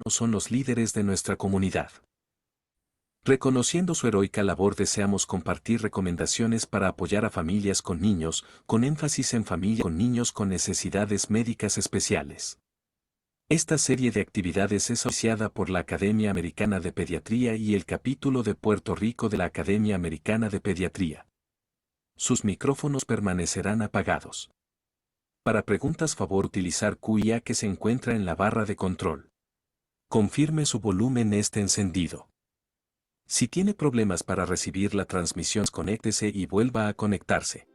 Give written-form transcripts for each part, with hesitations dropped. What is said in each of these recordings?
son los líderes de nuestra comunidad. Reconociendo su heroica labor, deseamos compartir recomendaciones para apoyar a familias con niños, con énfasis en familias con niños con necesidades médicas especiales. Esta serie de actividades es auspiciada por la Academia Americana de Pediatría y el capítulo de Puerto Rico de la Academia Americana de Pediatría. Sus micrófonos permanecerán apagados. Para preguntas, favor utilizar QIA que se encuentra en la barra de control. Confirme su volumen esté encendido. Si tiene problemas para recibir la transmisión, conéctese y vuelva a conectarse.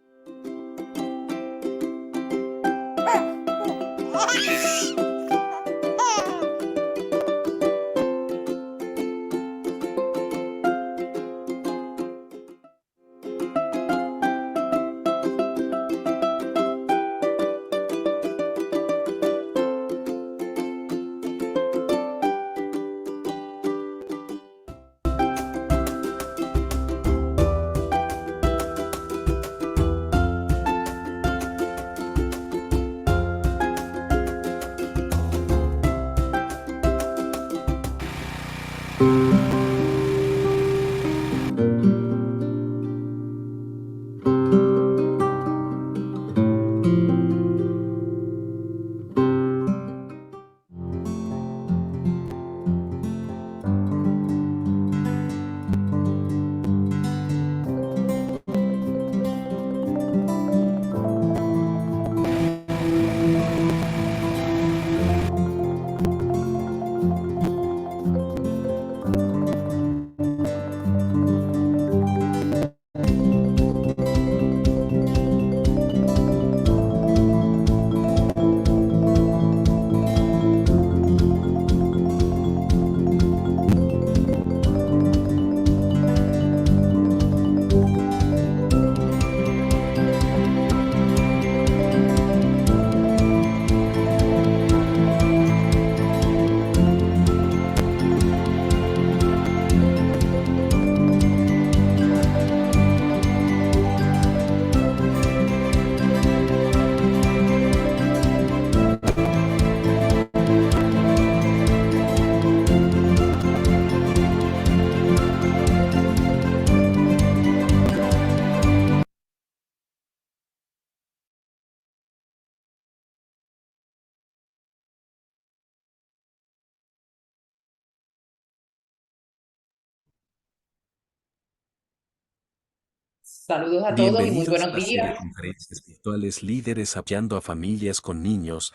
Saludos a todos y muy Bienvenidos a buenos la serie de días. conferencias virtuales Líderes apoyando a familias con niños.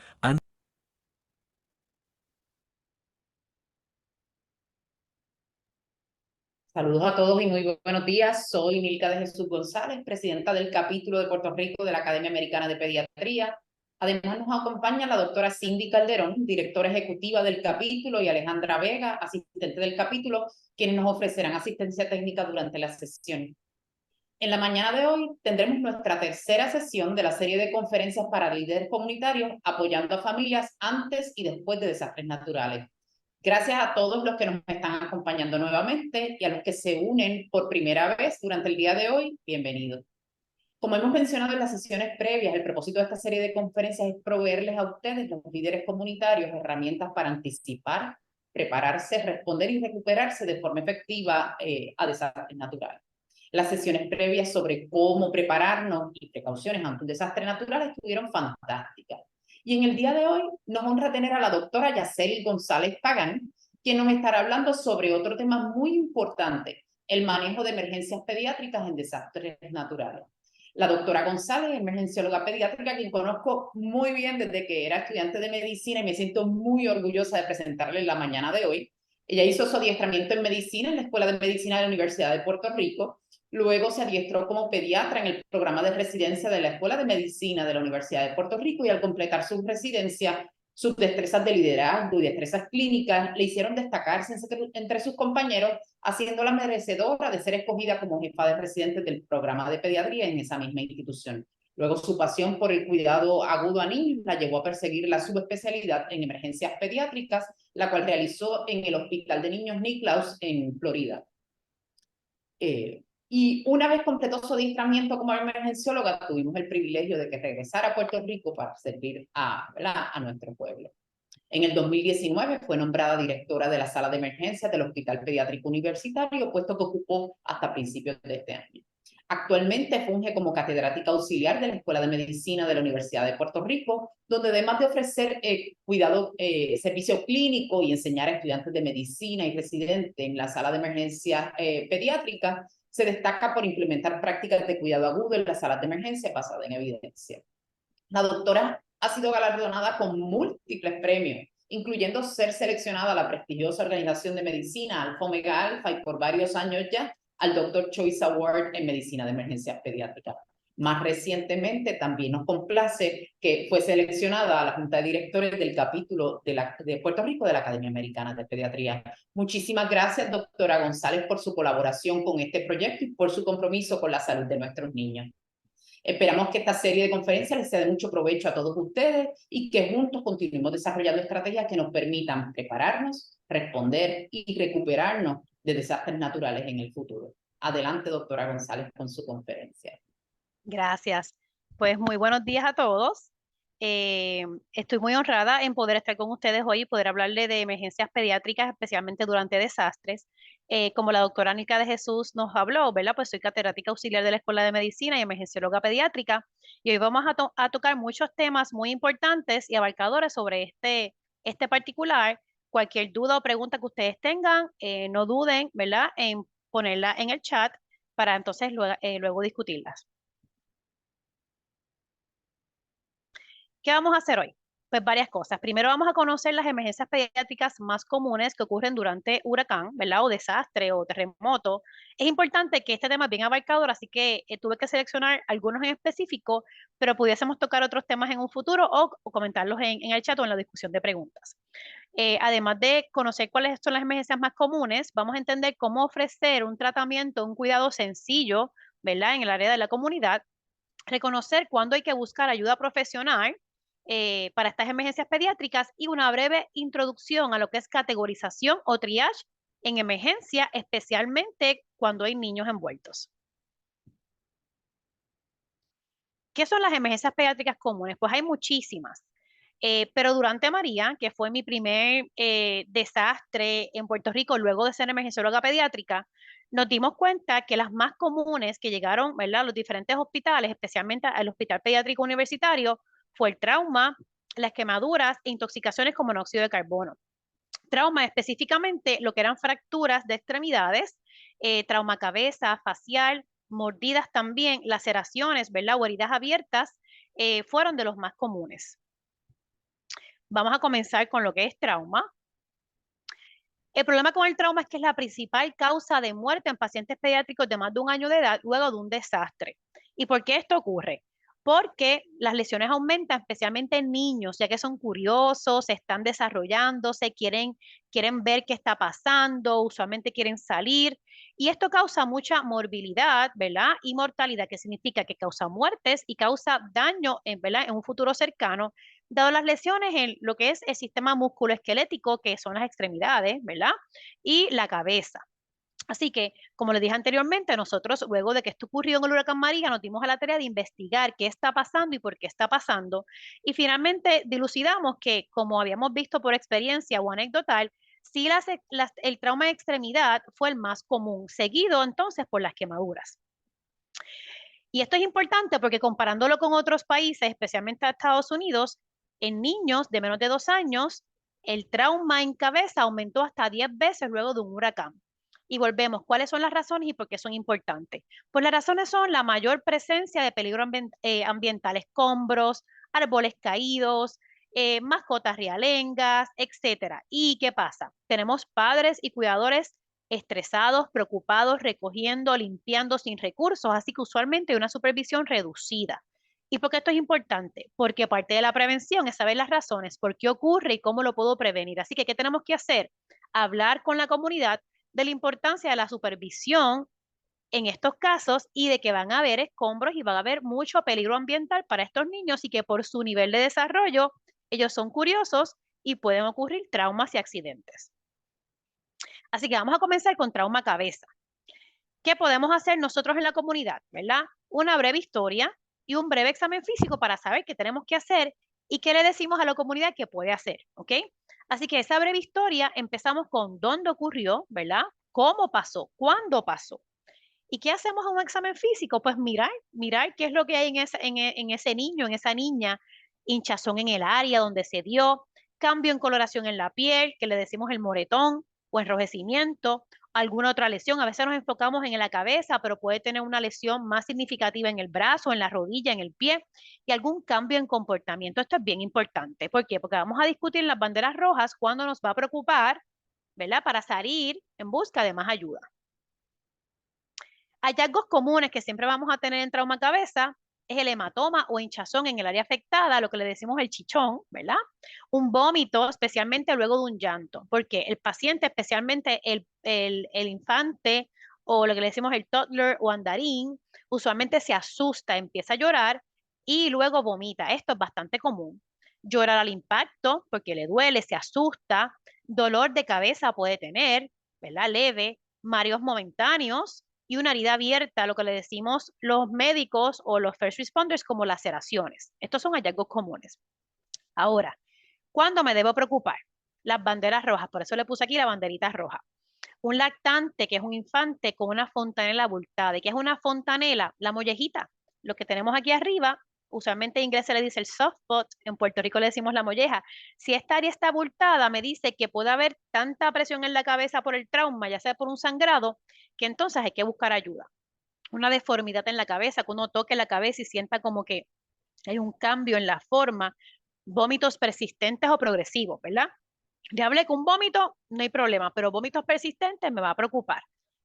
Saludos a todos y muy buenos días. Soy Nilka de Jesús González, presidenta del capítulo de Puerto Rico de la Academia Americana de Pediatría. Además nos acompaña la doctora Cindy Calderón, directora ejecutiva del capítulo, y Alejandra Vega, asistente del capítulo, quienes nos ofrecerán asistencia técnica durante la sesión. En la mañana de hoy tendremos nuestra tercera sesión de la serie de conferencias para líderes comunitarios apoyando a familias antes y después de desastres naturales. Gracias a todos los que nos están acompañando nuevamente y a los que se unen por primera vez durante el día de hoy, bienvenidos. Como hemos mencionado en las sesiones previas, el propósito de esta serie de conferencias es proveerles a ustedes, los líderes comunitarios, herramientas para anticipar, prepararse, responder y recuperarse de forma efectiva a desastres naturales. Las sesiones previas sobre cómo prepararnos y precauciones ante un desastre natural estuvieron fantásticas. Y en el día de hoy nos honra tener a la doctora Yaceli González Pagán, quien nos estará hablando sobre otro tema muy importante, el manejo de emergencias pediátricas en desastres naturales. La doctora González, emergencióloga pediátrica, quien conozco muy bien desde que era estudiante de medicina y me siento muy orgullosa de presentarle en la mañana de hoy. Ella hizo su adiestramiento en medicina en la Escuela de Medicina de la Universidad de Puerto Rico. Luego se adiestró como pediatra en el programa de residencia de la Escuela de Medicina de la Universidad de Puerto Rico y al completar su residencia, sus destrezas de liderazgo y destrezas clínicas le hicieron destacarse entre sus compañeros, haciéndola merecedora de ser escogida como jefa de residentes del programa de pediatría en esa misma institución. Luego su pasión por el cuidado agudo a niños la llevó a perseguir la subespecialidad en emergencias pediátricas, la cual realizó en el Hospital de Niños Nicklaus en Florida. Y una vez completó su adiestramiento como emergencióloga, tuvimos el privilegio de que regresara a Puerto Rico para servir a nuestro pueblo. En el 2019 fue nombrada directora de la sala de emergencias del Hospital Pediátrico Universitario, puesto que ocupó hasta principios de este año. Actualmente funge como catedrática auxiliar de la Escuela de Medicina de la Universidad de Puerto Rico, donde además de ofrecer servicio clínico y enseñar a estudiantes de medicina y residentes en la sala de emergencia pediátrica, se destaca por implementar prácticas de cuidado agudo en las salas de emergencia basadas en evidencia. La doctora ha sido galardonada con múltiples premios, incluyendo ser seleccionada a la prestigiosa organización de medicina Alfa Omega Alpha y por varios años ya al Dr. Choice Award en Medicina de Emergencias Pediátricas. Más recientemente también nos complace que fue seleccionada a la Junta de Directores del capítulo de Puerto Rico de la Academia Americana de Pediatría. Muchísimas gracias, doctora González, por su colaboración con este proyecto y por su compromiso con la salud de nuestros niños. Esperamos que esta serie de conferencias les sea de mucho provecho a todos ustedes y que juntos continuemos desarrollando estrategias que nos permitan prepararnos, responder y recuperarnos de desastres naturales en el futuro. Adelante, doctora González, con su conferencia. Gracias. Pues muy buenos días a todos. Estoy muy honrada en poder estar con ustedes hoy y poder hablarle de emergencias pediátricas, especialmente durante desastres. Como la doctora Nica de Jesús nos habló, ¿verdad? Pues soy catedrática auxiliar de la Escuela de Medicina y emergencióloga pediátrica. Y hoy vamos a tocar muchos temas muy importantes y abarcadores sobre este particular. Cualquier duda o pregunta que ustedes tengan, no duden, ¿verdad?, en ponerla en el chat para entonces luego discutirlas. ¿Qué vamos a hacer hoy? Pues varias cosas. Primero vamos a conocer las emergencias pediátricas más comunes que ocurren durante huracán, ¿verdad? O desastre o terremoto. Es importante que este tema es bien abarcador, así que tuve que seleccionar algunos en específico, pero pudiésemos tocar otros temas en un futuro o comentarlos en el chat o en la discusión de preguntas. Además de conocer cuáles son las emergencias más comunes, vamos a entender cómo ofrecer un tratamiento, un cuidado sencillo, ¿verdad? En el área de la comunidad, reconocer cuándo hay que buscar ayuda profesional para estas emergencias pediátricas y una breve introducción a lo que es categorización o triage en emergencia, especialmente cuando hay niños envueltos. ¿Qué son las emergencias pediátricas comunes? Pues hay muchísimas. Pero durante María, que fue mi primer desastre en Puerto Rico, luego de ser emergencióloga pediátrica, nos dimos cuenta que las más comunes que llegaron, ¿verdad?, a los diferentes hospitales, especialmente al Hospital Pediátrico Universitario, fue el trauma, las quemaduras e intoxicaciones con monóxido de carbono. Trauma específicamente lo que eran fracturas de extremidades, trauma cabeza, facial, mordidas también, laceraciones, ¿verdad?, o heridas abiertas, fueron de los más comunes. Vamos a comenzar con lo que es trauma. El problema con el trauma es que es la principal causa de muerte en pacientes pediátricos de más de 1 año de edad luego de un desastre. ¿Y por qué esto ocurre? Porque las lesiones aumentan, especialmente en niños, ya que son curiosos, están desarrollándose, quieren ver qué está pasando, usualmente quieren salir. Y esto causa mucha morbilidad, ¿verdad? Y mortalidad, que significa que causa muertes y causa daño, ¿verdad?, en un futuro cercano, dado las lesiones en lo que es el sistema musculoesquelético, que son las extremidades, ¿verdad? Y la cabeza. Así que, como les dije anteriormente, nosotros, luego de que esto ocurrió en el huracán María, nos dimos a la tarea de investigar qué está pasando y por qué está pasando. Y finalmente dilucidamos que, como habíamos visto por experiencia o anecdotal, sí el trauma de extremidad fue el más común, seguido entonces por las quemaduras. Y esto es importante porque comparándolo con otros países, especialmente Estados Unidos, en niños de menos de 2 años, el trauma en cabeza aumentó hasta 10 veces luego de un huracán. Y volvemos, ¿cuáles son las razones y por qué son importantes? Pues las razones son la mayor presencia de peligro ambiental, escombros, árboles caídos, mascotas realengas, etcétera. ¿Y qué pasa? Tenemos padres y cuidadores estresados, preocupados, recogiendo, limpiando sin recursos, así que usualmente hay una supervisión reducida. ¿Y por qué esto es importante? Porque parte de la prevención es saber las razones, por qué ocurre y cómo lo puedo prevenir. Así que, ¿qué tenemos que hacer? Hablar con la comunidad de la importancia de la supervisión en estos casos y de que van a haber escombros y van a haber mucho peligro ambiental para estos niños y que por su nivel de desarrollo ellos son curiosos y pueden ocurrir traumas y accidentes. Así que vamos a comenzar con trauma cabeza. ¿Qué podemos hacer nosotros en la comunidad? ¿Verdad? Una breve historia y un breve examen físico para saber qué tenemos que hacer ¿Y qué le decimos a la comunidad que puede hacer? ¿Ok? Así que esa breve historia empezamos con dónde ocurrió, ¿verdad? ¿Cómo pasó? ¿Cuándo pasó? ¿Y qué hacemos en un examen físico? Pues mirar qué es lo que hay en ese niño, en esa niña, hinchazón en el área donde se dio, cambio en coloración en la piel, que le decimos el moretón, o enrojecimiento, alguna otra lesión. A veces nos enfocamos en la cabeza, pero puede tener una lesión más significativa en el brazo, en la rodilla, en el pie, y algún cambio en comportamiento. Esto es bien importante. ¿Por qué? Porque vamos a discutir las banderas rojas cuando nos va a preocupar, ¿verdad? Para salir en busca de más ayuda. Hallazgos comunes que siempre vamos a tener en trauma cabeza es el hematoma o hinchazón en el área afectada, lo que le decimos el chichón, ¿verdad? Un vómito, especialmente luego de un llanto, porque el paciente, especialmente el infante o lo que le decimos el toddler o andarín, usualmente se asusta, empieza a llorar y luego vomita. Esto es bastante común. Llorar al impacto porque le duele, se asusta, dolor de cabeza puede tener, ¿verdad? Leve, mareos momentáneos y una herida abierta, lo que le decimos los médicos o los first responders como laceraciones. Estos son hallazgos comunes. Ahora, ¿cuándo me debo preocupar? Las banderas rojas, por eso le puse aquí la banderita roja. Un lactante, que es un infante con una fontanela abultada. ¿Y qué es una fontanela? La mollejita. Lo que tenemos aquí arriba, usualmente en inglés se le dice el soft spot, en Puerto Rico le decimos la molleja. Si esta área está abultada, me dice que puede haber tanta presión en la cabeza por el trauma, ya sea por un sangrado, que entonces hay que buscar ayuda. Una deformidad en la cabeza, que uno toque la cabeza y sienta como que hay un cambio en la forma, vómitos persistentes o progresivos, ¿verdad? Ya hablé que un vómito, no hay problema, pero vómitos persistentes me va a preocupar.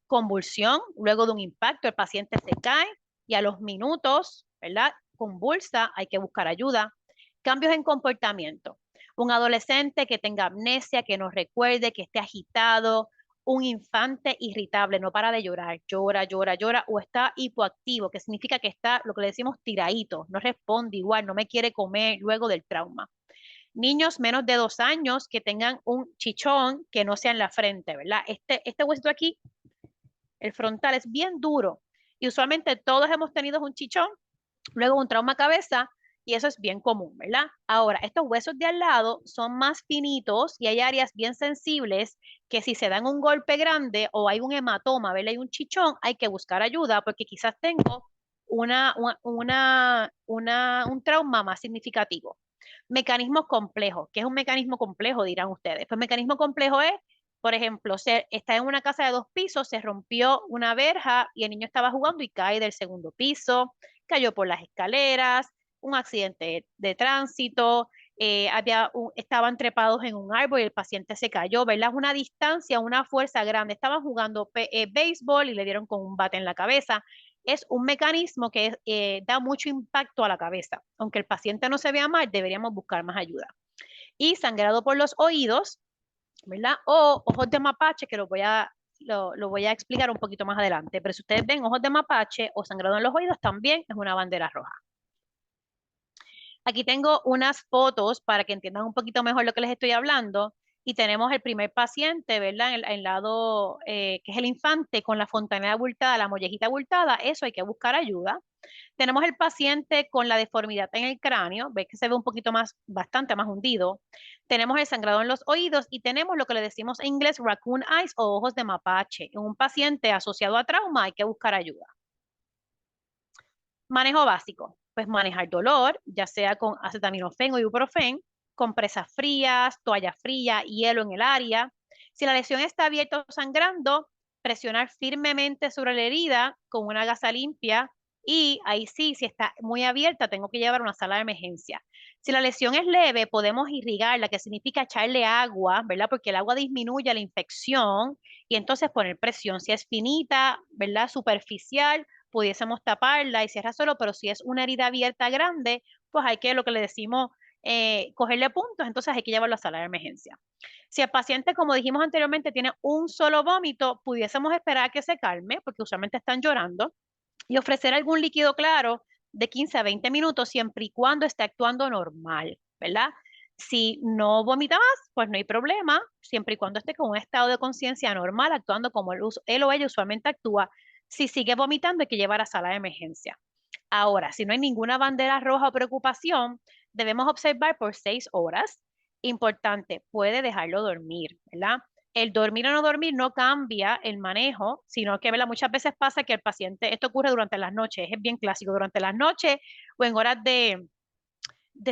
Convulsión, luego de un impacto, el paciente se cae y a los minutos, ¿verdad? Convulsa, hay que buscar ayuda. Cambios en comportamiento. Un adolescente que tenga amnesia, que no recuerde, que esté agitado, un infante irritable, no para de llorar, llora, llora, llora, o está hipoactivo, que significa que está, lo que le decimos, tiradito, no responde igual, no me quiere comer luego del trauma. Niños menos de 2 años que tengan un chichón que no sea en la frente, ¿verdad? Este huesito aquí, el frontal, es bien duro y usualmente todos hemos tenido un chichón, luego un trauma cabeza y eso es bien común, ¿verdad? Ahora, estos huesos de al lado son más finitos y hay áreas bien sensibles que si se dan un golpe grande o hay un hematoma, ¿verdad? Hay un chichón, hay que buscar ayuda porque quizás tengo un trauma más significativo. Mecanismos complejos. ¿Qué es un mecanismo complejo? Dirán ustedes. Pues mecanismo complejo es, por ejemplo, está en una casa de 2 pisos, se rompió una verja y el niño estaba jugando y cae del segundo piso, cayó por las escaleras, un accidente de tránsito, estaban trepados en un árbol y el paciente se cayó, ¿verdad? Una distancia, una fuerza grande. Estaban jugando béisbol y le dieron con un bate en la cabeza. Es un mecanismo que da mucho impacto a la cabeza. Aunque el paciente no se vea mal, deberíamos buscar más ayuda. Y sangrado por los oídos, ¿verdad? O ojos de mapache, que lo voy a explicar un poquito más adelante. Pero si ustedes ven ojos de mapache o sangrado en los oídos, también es una bandera roja. Aquí tengo unas fotos para que entiendan un poquito mejor lo que les estoy hablando. Y tenemos el primer paciente, ¿verdad? En el lado, que es el infante con la fontanela abultada, la mollejita abultada. Eso hay que buscar ayuda. Tenemos el paciente con la deformidad en el cráneo. Ves que se ve un poquito más, bastante más hundido. Tenemos el sangrado en los oídos y tenemos lo que le decimos en inglés raccoon eyes o ojos de mapache. En un paciente asociado a trauma hay que buscar ayuda. Manejo básico, pues manejar dolor, ya sea con acetaminofén o ibuprofén, compresas frías, toalla fría, hielo en el área. Si la lesión está abierta o sangrando, presionar firmemente sobre la herida con una gasa limpia y ahí sí, si está muy abierta, tengo que llevar a una sala de emergencia. Si la lesión es leve, podemos irrigarla, que significa echarle agua, ¿verdad? Porque el agua disminuye la infección y entonces poner presión. Si es finita, ¿verdad? Superficial, pudiésemos taparla y cierra solo, pero si es una herida abierta grande, pues hay que, lo que le decimos, cogerle puntos, entonces hay que llevarlo a sala de emergencia. Si el paciente, como dijimos anteriormente, tiene un solo vómito, pudiésemos esperar a que se calme, porque usualmente están llorando, y ofrecer algún líquido claro de 15 a 20 minutos siempre y cuando esté actuando normal, ¿verdad? Si no vomita más, pues no hay problema, siempre y cuando esté con un estado de conciencia normal, actuando como él o ella usualmente actúa. Si sigue vomitando, hay que llevar a sala de emergencia. Ahora, si no hay ninguna bandera roja o preocupación, debemos observar por 6 horas. Importante, puede dejarlo dormir, ¿verdad? El dormir o no dormir no cambia el manejo, sino que, ¿verdad? Muchas veces pasa que el paciente, esto ocurre durante las noches, es bien clásico, durante las noches o en horas de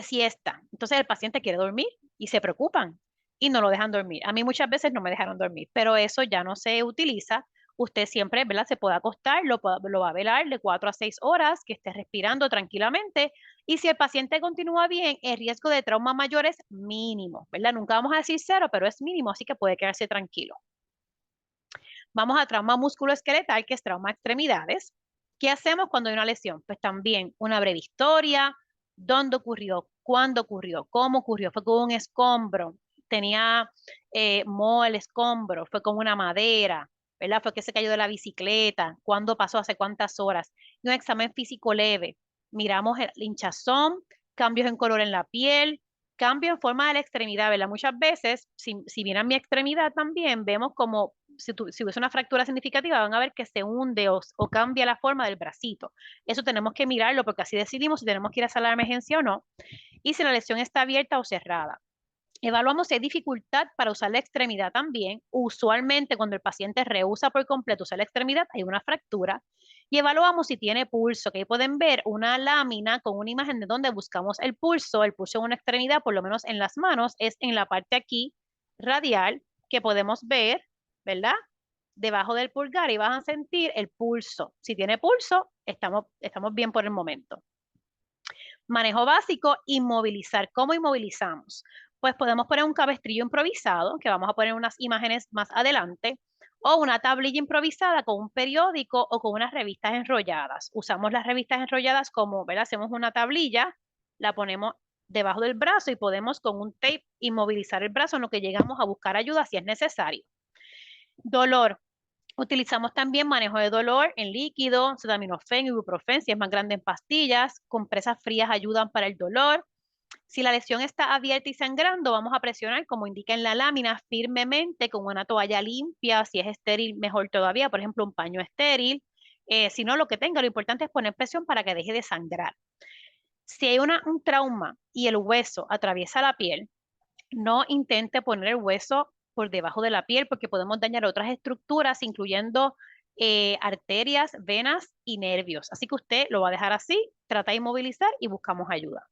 siesta. Entonces el paciente quiere dormir y se preocupan y no lo dejan dormir. A mí muchas veces no me dejaron dormir, pero eso ya no se utiliza. Usted siempre, ¿verdad? Se puede acostar, lo va a velar de 4 a 6 horas, que esté respirando tranquilamente. Y si el paciente continúa bien, el riesgo de trauma mayor es mínimo, ¿verdad? Nunca vamos a decir cero, pero es mínimo, así que puede quedarse tranquilo. Vamos a trauma musculoesqueletal, que es trauma extremidades. ¿Qué hacemos cuando hay una lesión? Pues también una breve historia, dónde ocurrió, cuándo ocurrió, cómo ocurrió, fue con un escombro, tenía moho el escombro, fue con una madera, ¿verdad? Fue que se cayó de la bicicleta, cuándo pasó, hace cuántas horas. Y un examen físico leve. Miramos el hinchazón, cambios en color en la piel, cambio en forma de la extremidad, ¿verdad? Muchas veces, si viene a mi extremidad también, vemos como si hubiese una fractura significativa, van a ver que se hunde o cambia la forma del bracito. Eso tenemos que mirarlo porque así decidimos si tenemos que ir a sala de emergencia o no y si la lesión está abierta o cerrada. Evaluamos si hay dificultad para usar la extremidad también. Usualmente cuando el paciente rehúsa por completo usar la extremidad, hay una fractura. Y evaluamos si tiene pulso, que ahí pueden ver una lámina con una imagen de donde buscamos el pulso. El pulso en una extremidad, por lo menos en las manos, es en la parte aquí radial que podemos ver, ¿verdad? Debajo del pulgar y van a sentir el pulso. Si tiene pulso, estamos bien por el momento. Manejo básico, inmovilizar. ¿Cómo inmovilizamos? Pues podemos poner un cabestrillo improvisado, que vamos a poner unas imágenes más adelante, o una tablilla improvisada con un periódico o con unas revistas enrolladas. Usamos las revistas enrolladas como, ¿verdad? Hacemos una tablilla, la ponemos debajo del brazo y podemos con un tape inmovilizar el brazo en lo que llegamos a buscar ayuda si es necesario. Dolor. Utilizamos también manejo de dolor en líquido, acetaminofén, ibuprofén, si es más grande en pastillas. Compresas frías ayudan para el dolor. Si la lesión está abierta y sangrando, vamos a presionar, como indica en la lámina, firmemente con una toalla limpia. Si es estéril, mejor todavía, por ejemplo, un paño estéril. Si no, lo que tenga, lo importante es poner presión para que deje de sangrar. Si hay un trauma y el hueso atraviesa la piel, no intente poner el hueso por debajo de la piel porque podemos dañar otras estructuras, incluyendo arterias, venas y nervios. Así que usted lo va a dejar así, trata de inmovilizar y buscamos ayuda.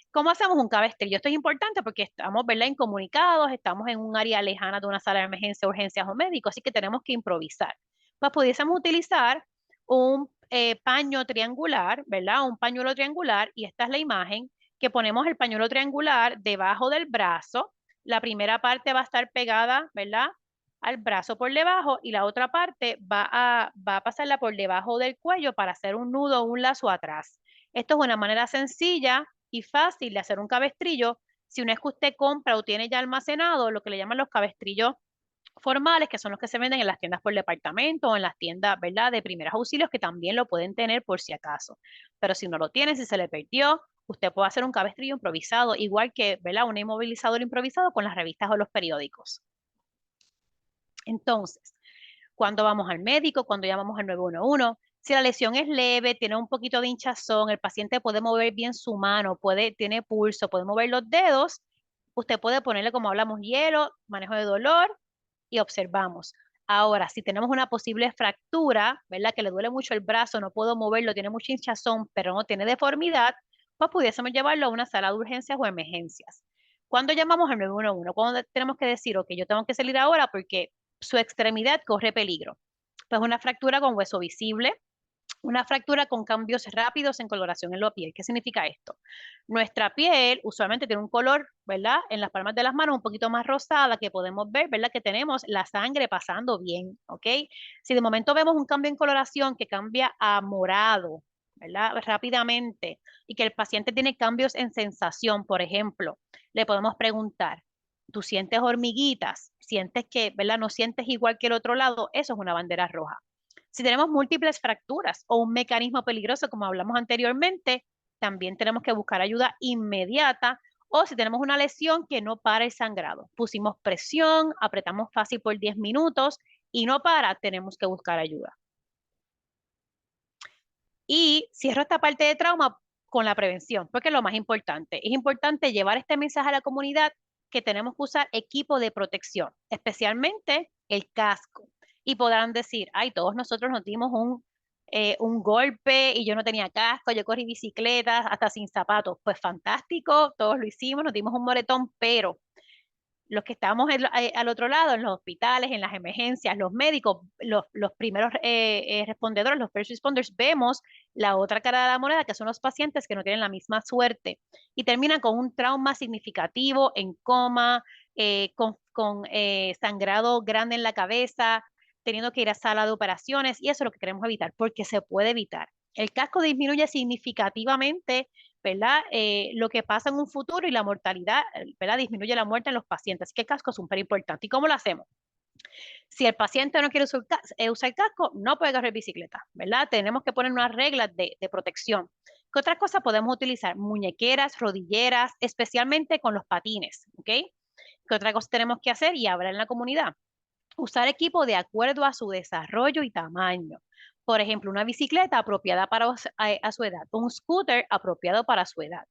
¿Cómo hacemos un cabestrillo? Esto es importante porque estamos, ¿verdad?, incomunicados, estamos en un área lejana de una sala de emergencia, urgencias o médicos, así que tenemos que improvisar. Pues pudiésemos utilizar un paño triangular, ¿verdad? Un pañuelo triangular, y esta es la imagen, que ponemos el pañuelo triangular debajo del brazo. La primera parte va a estar pegada, ¿verdad?, al brazo por debajo y la otra parte va a pasarla por debajo del cuello para hacer un nudo o un lazo atrás. Esto es una manera sencilla y fácil de hacer un cabestrillo. Si una vez que usted compra o tiene ya almacenado lo que le llaman los cabestrillos formales, que son los que se venden en las tiendas por departamento o en las tiendas, ¿verdad?, de primeros auxilios, que también lo pueden tener por si acaso. Pero si no lo tienen, si se le perdió, usted puede hacer un cabestrillo improvisado, igual que, ¿verdad?, un inmovilizador improvisado con las revistas o los periódicos. Entonces, cuando vamos al médico, cuando llamamos al 911, si la lesión es leve, tiene un poquito de hinchazón, el paciente puede mover bien su mano, tiene pulso, puede mover los dedos, usted puede ponerle, como hablamos, hielo, manejo de dolor y observamos. Ahora, si tenemos una posible fractura, ¿verdad?, que le duele mucho el brazo, no puedo moverlo, tiene mucha hinchazón, pero no tiene deformidad, pues pudiésemos llevarlo a una sala de urgencias o emergencias. ¿Cuándo llamamos al 911? ¿Cuándo tenemos que decir, ok, yo tengo que salir ahora porque su extremidad corre peligro? Pues una fractura con hueso visible, una fractura con cambios rápidos en coloración en la piel. ¿Qué significa esto? Nuestra piel usualmente tiene un color, ¿verdad?, en las palmas de las manos un poquito más rosada, que podemos ver, ¿verdad?, que tenemos la sangre pasando bien, ¿ok? Si de momento vemos un cambio en coloración que cambia a morado, ¿verdad?, rápidamente, y que el paciente tiene cambios en sensación, por ejemplo, le podemos preguntar, ¿tú sientes hormiguitas? ¿Sientes que, ¿verdad?, no sientes igual que el otro lado? Eso es una bandera roja. Si tenemos múltiples fracturas o un mecanismo peligroso, como hablamos anteriormente, también tenemos que buscar ayuda inmediata. O si tenemos una lesión que no para el sangrado, pusimos presión, apretamos fácil por 10 minutos y no para, tenemos que buscar ayuda. Y cierro esta parte de trauma con la prevención, porque es lo más importante. Es importante llevar este mensaje a la comunidad que tenemos que usar equipo de protección, especialmente el casco. Y podrán decir, ay, todos nosotros nos dimos un golpe y yo no tenía casco, yo corrí bicicleta hasta sin zapatos. Pues fantástico, todos lo hicimos, nos dimos un moretón, pero los que estamos al otro lado, en los hospitales, en las emergencias, los médicos, los primeros respondedores, los first responders, vemos la otra cara de la moneda, que son los pacientes que no tienen la misma suerte y terminan con un trauma significativo, en coma, con sangrado grande en la cabeza, teniendo que ir a sala de operaciones, y eso es lo que queremos evitar, porque se puede evitar. El casco disminuye significativamente, ¿verdad? Lo que pasa en un futuro y la mortalidad, ¿verdad? Disminuye la muerte en los pacientes. Así que el casco es súper importante. ¿Y cómo lo hacemos? Si el paciente no quiere usar casco, no puede correr bicicleta, ¿verdad? Tenemos que poner unas reglas de protección. ¿Qué otra cosa podemos utilizar? Muñequeras, rodilleras, especialmente con los patines, ¿ok? ¿Qué otra cosa tenemos que hacer y hablar en la comunidad? Usar equipo de acuerdo a su desarrollo y tamaño. Por ejemplo, una bicicleta apropiada para a su edad, un scooter apropiado para su edad.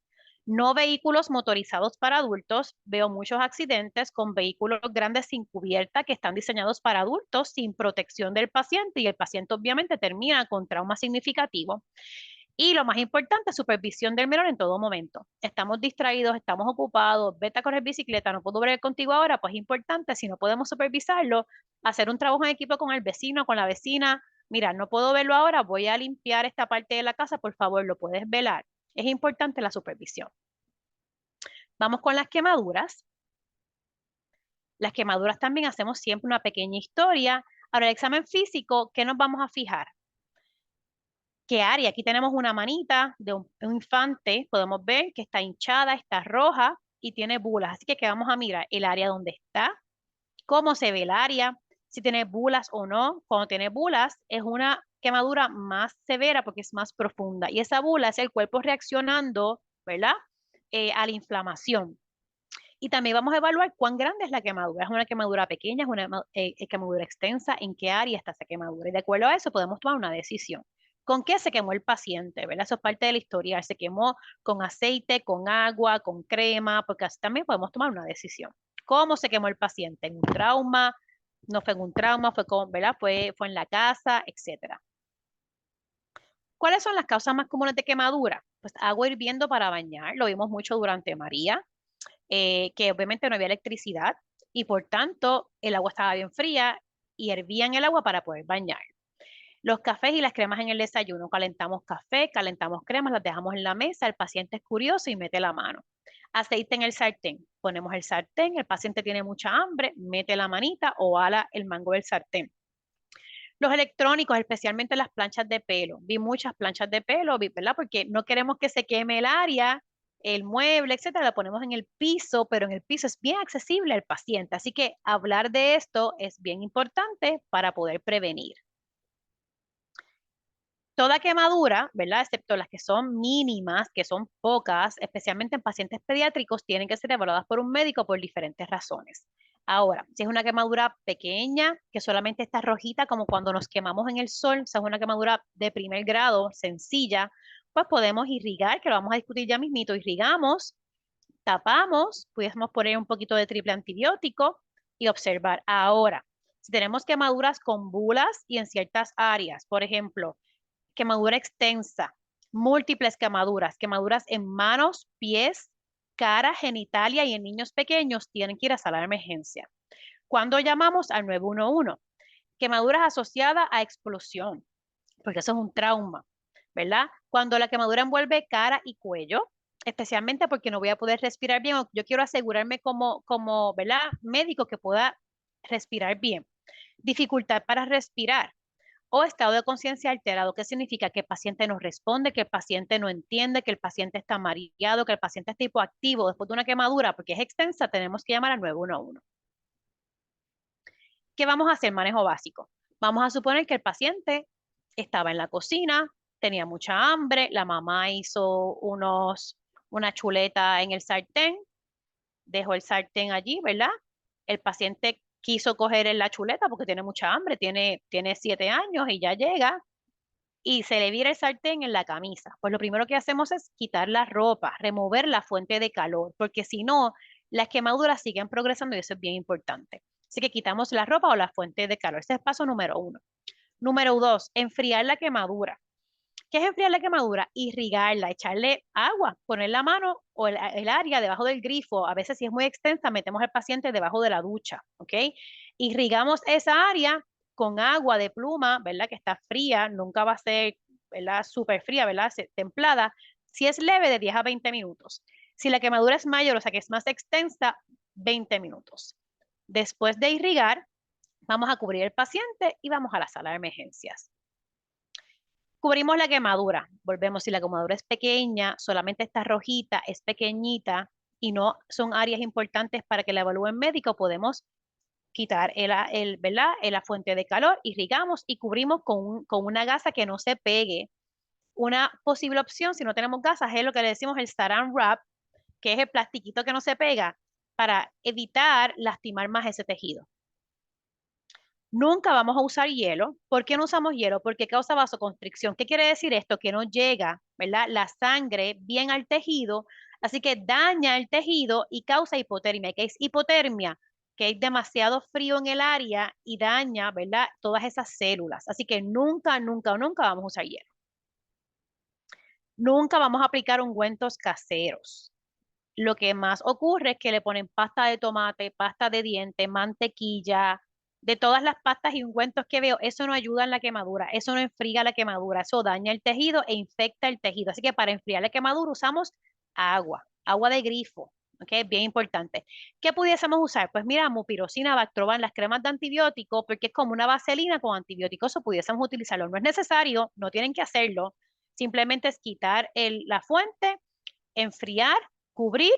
No vehículos motorizados para adultos. Veo muchos accidentes con vehículos grandes sin cubierta que están diseñados para adultos sin protección del paciente y el paciente obviamente termina con trauma significativo. Y lo más importante, supervisión del menor en todo momento. Estamos distraídos, estamos ocupados, vete a correr bicicleta, no puedo ver contigo ahora, pues es importante, si no podemos supervisarlo, hacer un trabajo en equipo con el vecino, con la vecina. Mira, no puedo verlo ahora, voy a limpiar esta parte de la casa, por favor, lo puedes velar. Es importante la supervisión. Vamos con las quemaduras. Las quemaduras también hacemos siempre una pequeña historia. Ahora, el examen físico, ¿qué nos vamos a fijar? ¿Qué área? Aquí tenemos una manita de un infante, podemos ver que está hinchada, está roja y tiene bulas. Así que vamos a mirar el área donde está, cómo se ve el área, si tiene bulas o no. Cuando tiene bulas es una quemadura más severa porque es más profunda y esa bula es el cuerpo reaccionando, ¿verdad? A la inflamación. Y también vamos a evaluar cuán grande es la quemadura. ¿Es una quemadura pequeña? ¿Es una quemadura extensa? ¿En qué área está esa quemadura? Y de acuerdo a eso podemos tomar una decisión. ¿Con qué se quemó el paciente? ¿Verdad? Eso es parte del historial. Se quemó con aceite, con agua, con crema, porque así también podemos tomar una decisión. ¿Cómo se quemó el paciente? ¿En un trauma? ¿No fue en un trauma? ¿Verdad? Fue en la casa, etcétera. ¿Cuáles son las causas más comunes de quemadura? Pues agua hirviendo para bañar. Lo vimos mucho durante María. Que obviamente no había electricidad y por tanto el agua estaba bien fría y hervían el agua para poder bañar. Los cafés y las cremas en el desayuno. Calentamos café, calentamos cremas, las dejamos en la mesa, el paciente es curioso y mete la mano. Aceite en el sartén. Ponemos el sartén, el paciente tiene mucha hambre, mete la manita o ala el mango del sartén. Los electrónicos, especialmente las planchas de pelo. Vi muchas planchas de pelo, ¿verdad? Porque no queremos que se queme el área, el mueble, etcétera. Lo ponemos en el piso, pero en el piso es bien accesible al paciente. Así que hablar de esto es bien importante para poder prevenir. Toda quemadura, ¿verdad? Excepto las que son mínimas, que son pocas, especialmente en pacientes pediátricos, tienen que ser evaluadas por un médico por diferentes razones. Ahora, si es una quemadura pequeña, que solamente está rojita, como cuando nos quemamos en el sol, si es una quemadura de primer grado, sencilla, pues podemos irrigar, que lo vamos a discutir ya mismito, irrigamos, tapamos, pudiésemos poner un poquito de triple antibiótico y observar. Ahora, si tenemos quemaduras con bulas y en ciertas áreas, por ejemplo, quemadura extensa, múltiples quemaduras, quemaduras en manos, pies, cara, genitalia y en niños pequeños tienen que ir a sala de emergencia. ¿Cuándo llamamos al 911? Quemaduras asociadas a explosión, porque eso es un trauma, ¿verdad? Cuando la quemadura envuelve cara y cuello, especialmente porque no voy a poder respirar bien, o yo quiero asegurarme como, ¿verdad? Médico que pueda respirar bien. Dificultad para respirar o estado de conciencia alterado, que significa que el paciente no responde, que el paciente no entiende, que el paciente está mareado, que el paciente está hipoactivo después de una quemadura, porque es extensa, tenemos que llamar al 911. ¿Qué vamos a hacer? Manejo básico. Vamos a suponer que el paciente estaba en la cocina, tenía mucha hambre, la mamá hizo una chuleta en el sartén, dejó el sartén allí, ¿verdad? El paciente quiso coger en la chuleta porque tiene mucha hambre, tiene 7 años y ya llega y se le vira el sartén en la camisa. Pues lo primero que hacemos es quitar la ropa, remover la fuente de calor, porque si no, las quemaduras siguen progresando y eso es bien importante. Así que quitamos la ropa o la fuente de calor. Ese es paso número 1. Número 2, enfriar la quemadura. ¿Qué es enfriar la quemadura? Irrigarla, echarle agua, poner la mano o el área debajo del grifo. A veces si es muy extensa, metemos al paciente debajo de la ducha, ¿ok? Irrigamos esa área con agua de pluma, ¿verdad? Que está fría, nunca va a ser, ¿verdad? Súper fría, ¿verdad? Templada. Si es leve, de 10 a 20 minutos. Si la quemadura es mayor, o sea que es más extensa, 20 minutos. Después de irrigar, vamos a cubrir el paciente y vamos a la sala de emergencias. Cubrimos la quemadura. Volvemos, si la quemadura es pequeña, solamente está rojita, es pequeñita y no son áreas importantes para que la evalúen médico, podemos quitar ¿verdad? La fuente de calor, irrigamos y cubrimos con una gasa que no se pegue. Una posible opción, si no tenemos gasas, es lo que le decimos el saran wrap, que es el plastiquito que no se pega para evitar lastimar más ese tejido. Nunca vamos a usar hielo. ¿Por qué no usamos hielo? Porque causa vasoconstricción. ¿Qué quiere decir esto? Que no llega, ¿verdad? La sangre bien al tejido, así que daña el tejido y causa hipotermia. ¿Qué es hipotermia? Que hay demasiado frío en el área y daña, ¿verdad? Todas esas células. Así que nunca, nunca, nunca vamos a usar hielo. Nunca vamos a aplicar ungüentos caseros. Lo que más ocurre es que le ponen pasta de tomate, pasta de diente, mantequilla, de todas las pastas y ungüentos que veo, eso no ayuda en la quemadura, eso no enfría la quemadura, eso daña el tejido e infecta el tejido. Así que para enfriar la quemadura usamos agua de grifo, ¿ok? Bien importante. ¿Qué pudiésemos usar? Pues mira, mupirocina, Bactroban, las cremas de antibiótico, porque es como una vaselina con antibióticos, eso pudiésemos utilizarlo. No es necesario, no tienen que hacerlo, simplemente es quitar la fuente, enfriar, cubrir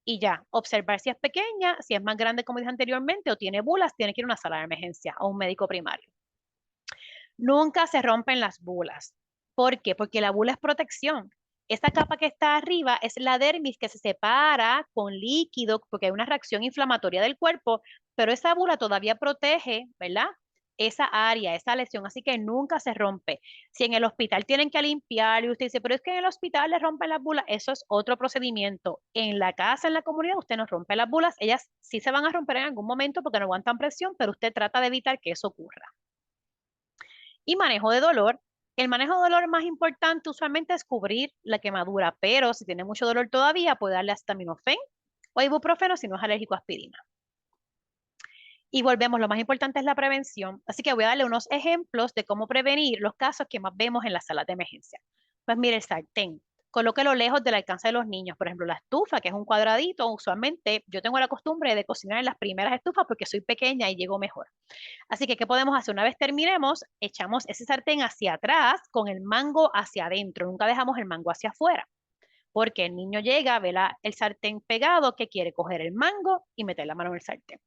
y ya. Observar si es pequeña, si es más grande como dije anteriormente o tiene bulas, tiene que ir a una sala de emergencia o un médico primario. Nunca se rompen las bulas. ¿Por qué? Porque la bula es protección. Esta capa que está arriba es la dermis que se separa con líquido porque hay una reacción inflamatoria del cuerpo, pero esa bula todavía protege, ¿verdad? Esa área, esa lesión, así que nunca se rompe. Si en el hospital tienen que limpiar y usted dice, pero es que en el hospital le rompen las bulas, eso es otro procedimiento. En la casa, en la comunidad, usted no rompe las bulas, ellas sí se van a romper en algún momento porque no aguantan presión, pero usted trata de evitar que eso ocurra. Y manejo de dolor. El manejo de dolor más importante usualmente es cubrir la quemadura, pero si tiene mucho dolor todavía, puede darle acetaminofén o ibuprofeno si no es alérgico a aspirina. Y volvemos, lo más importante es la prevención. Así que voy a darle unos ejemplos de cómo prevenir los casos que más vemos en las salas de emergencia. Pues mire, el sartén, colóquelo lejos del alcance de los niños. Por ejemplo, la estufa, que es un cuadradito, usualmente yo tengo la costumbre de cocinar en las primeras estufas porque soy pequeña y llego mejor. Así que, ¿qué podemos hacer? Una vez terminemos, echamos ese sartén hacia atrás con el mango hacia adentro. Nunca dejamos el mango hacia afuera, porque el niño llega, ve el sartén pegado, que quiere coger el mango y meter la mano en el sartén.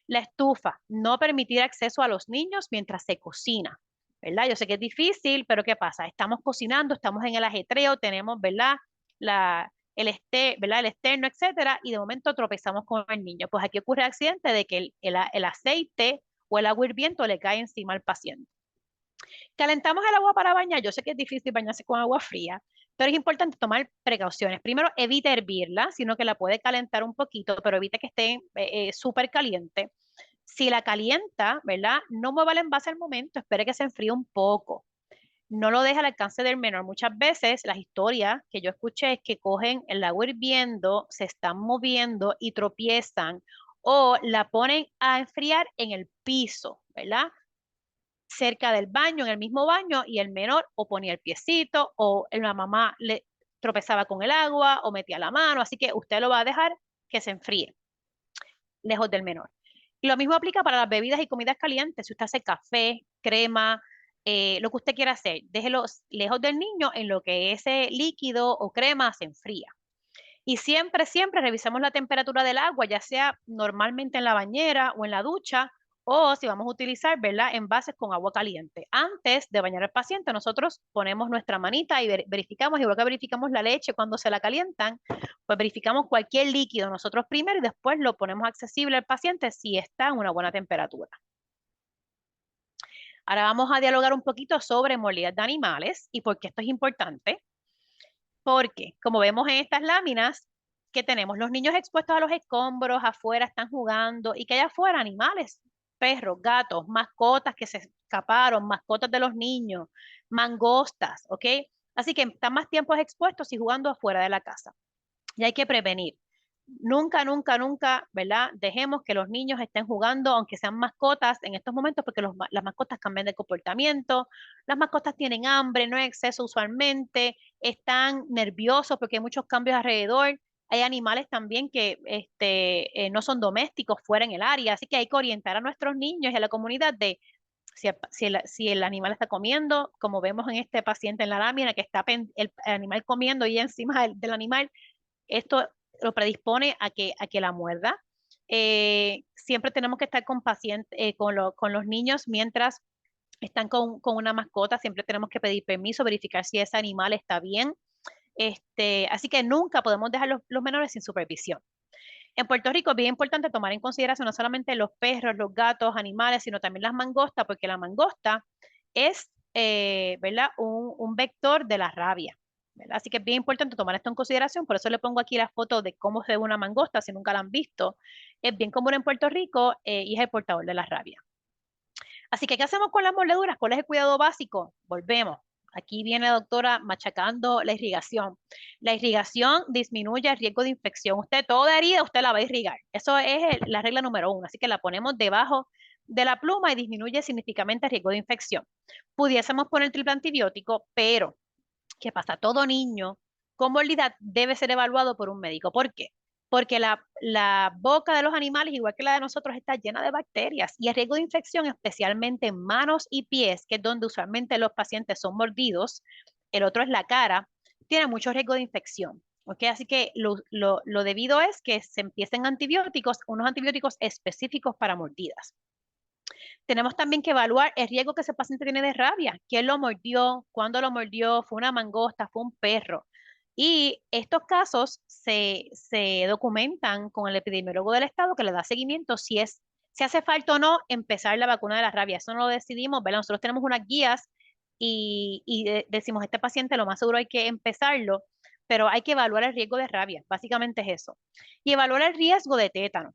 La estufa, no permitir acceso a los niños mientras se cocina, ¿verdad? Yo sé que es difícil, pero ¿qué pasa? Estamos cocinando, estamos en el ajetreo, tenemos, ¿verdad? ¿verdad? El externo, etcétera, y de momento tropezamos con el niño. Pues aquí ocurre el accidente de que el aceite o el agua hirviendo le cae encima al paciente. Calentamos el agua para bañar. Yo sé que es difícil bañarse con agua fría, pero es importante tomar precauciones. Primero, evite hervirla, sino que la puede calentar un poquito, pero evite que esté súper caliente. Si la calienta, ¿verdad? No mueva el envase al momento, espere que se enfríe un poco. No lo deje al alcance del menor. Muchas veces las historias que yo escuché es que cogen el agua hirviendo, se están moviendo y tropiezan o la ponen a enfriar en el piso, ¿verdad? Cerca del baño, en el mismo baño, y el menor o ponía el piecito o la mamá le tropezaba con el agua o metía la mano, así que usted lo va a dejar que se enfríe lejos del menor. Y lo mismo aplica para las bebidas y comidas calientes. Si usted hace café, crema, lo que usted quiera hacer, déjelo lejos del niño en lo que ese líquido o crema se enfría. Y siempre, siempre revisamos la temperatura del agua, ya sea normalmente en la bañera o en la ducha, o si vamos a utilizar, ¿verdad?, envases con agua caliente. Antes de bañar al paciente, nosotros ponemos nuestra manita y verificamos, igual que verificamos la leche cuando se la calientan, pues verificamos cualquier líquido nosotros primero y después lo ponemos accesible al paciente si está en una buena temperatura. Ahora vamos a dialogar un poquito sobre mortalidad de animales y por qué esto es importante. Porque, como vemos en estas láminas, que tenemos los niños expuestos a los escombros, afuera están jugando y que allá afuera animales, perros, gatos, mascotas que se escaparon, mascotas de los niños, mangostas, ¿ok? Así que están más tiempos expuestos y jugando afuera de la casa. Y hay que prevenir. Nunca, nunca, nunca, ¿verdad? Dejemos que los niños estén jugando, aunque sean mascotas, en estos momentos, porque las mascotas cambian de comportamiento, las mascotas tienen hambre, no hay exceso usualmente, están nerviosos porque hay muchos cambios alrededor. Hay animales también que no son domésticos fuera en el área, así que hay que orientar a nuestros niños y a la comunidad de si el animal está comiendo, como vemos en este paciente en la lámina, que está el animal comiendo y encima del animal, esto lo predispone a que la muerda. Siempre tenemos que estar con con los niños mientras están con una mascota, siempre tenemos que pedir permiso, verificar si ese animal está bien. Así que nunca podemos dejar los menores sin supervisión. En Puerto Rico es bien importante tomar en consideración no solamente los perros, los gatos, animales, sino también las mangostas, porque la mangosta es, ¿verdad? Un vector de la rabia. ¿Verdad? Así que es bien importante tomar esto en consideración, por eso le pongo aquí la foto de cómo se ve una mangosta, si nunca la han visto. Es bien común en Puerto Rico y es el portador de la rabia. Así que, ¿qué hacemos con las mordeduras? ¿Cuál es el cuidado básico? Volvemos. Aquí viene la doctora machacando la irrigación. La irrigación disminuye el riesgo de infección. Usted toda herida, usted la va a irrigar. Eso es la regla número 1. Así que la ponemos debajo de la pluma y disminuye significativamente el riesgo de infección. Pudiésemos poner triple antibiótico, pero ¿qué pasa? Todo niño con morbilidad debe ser evaluado por un médico. ¿Por qué? Porque la boca de los animales, igual que la de nosotros, está llena de bacterias y el riesgo de infección, especialmente en manos y pies, que es donde usualmente los pacientes son mordidos, el otro es la cara, tiene mucho riesgo de infección. ¿Okay? Así que lo debido es que se empiecen antibióticos, unos antibióticos específicos para mordidas. Tenemos también que evaluar el riesgo que ese paciente tiene de rabia. ¿Quién lo mordió? ¿Cuándo lo mordió? ¿Fue una mangosta? ¿Fue un perro? Y estos casos se documentan con el epidemiólogo del estado que le da seguimiento si hace falta o no empezar la vacuna de la rabia. Eso no lo decidimos, ¿verdad? Nosotros tenemos unas guías y decimos, este paciente lo más seguro hay que empezarlo, pero hay que evaluar el riesgo de rabia. Básicamente es eso. Y evaluar el riesgo de tétano.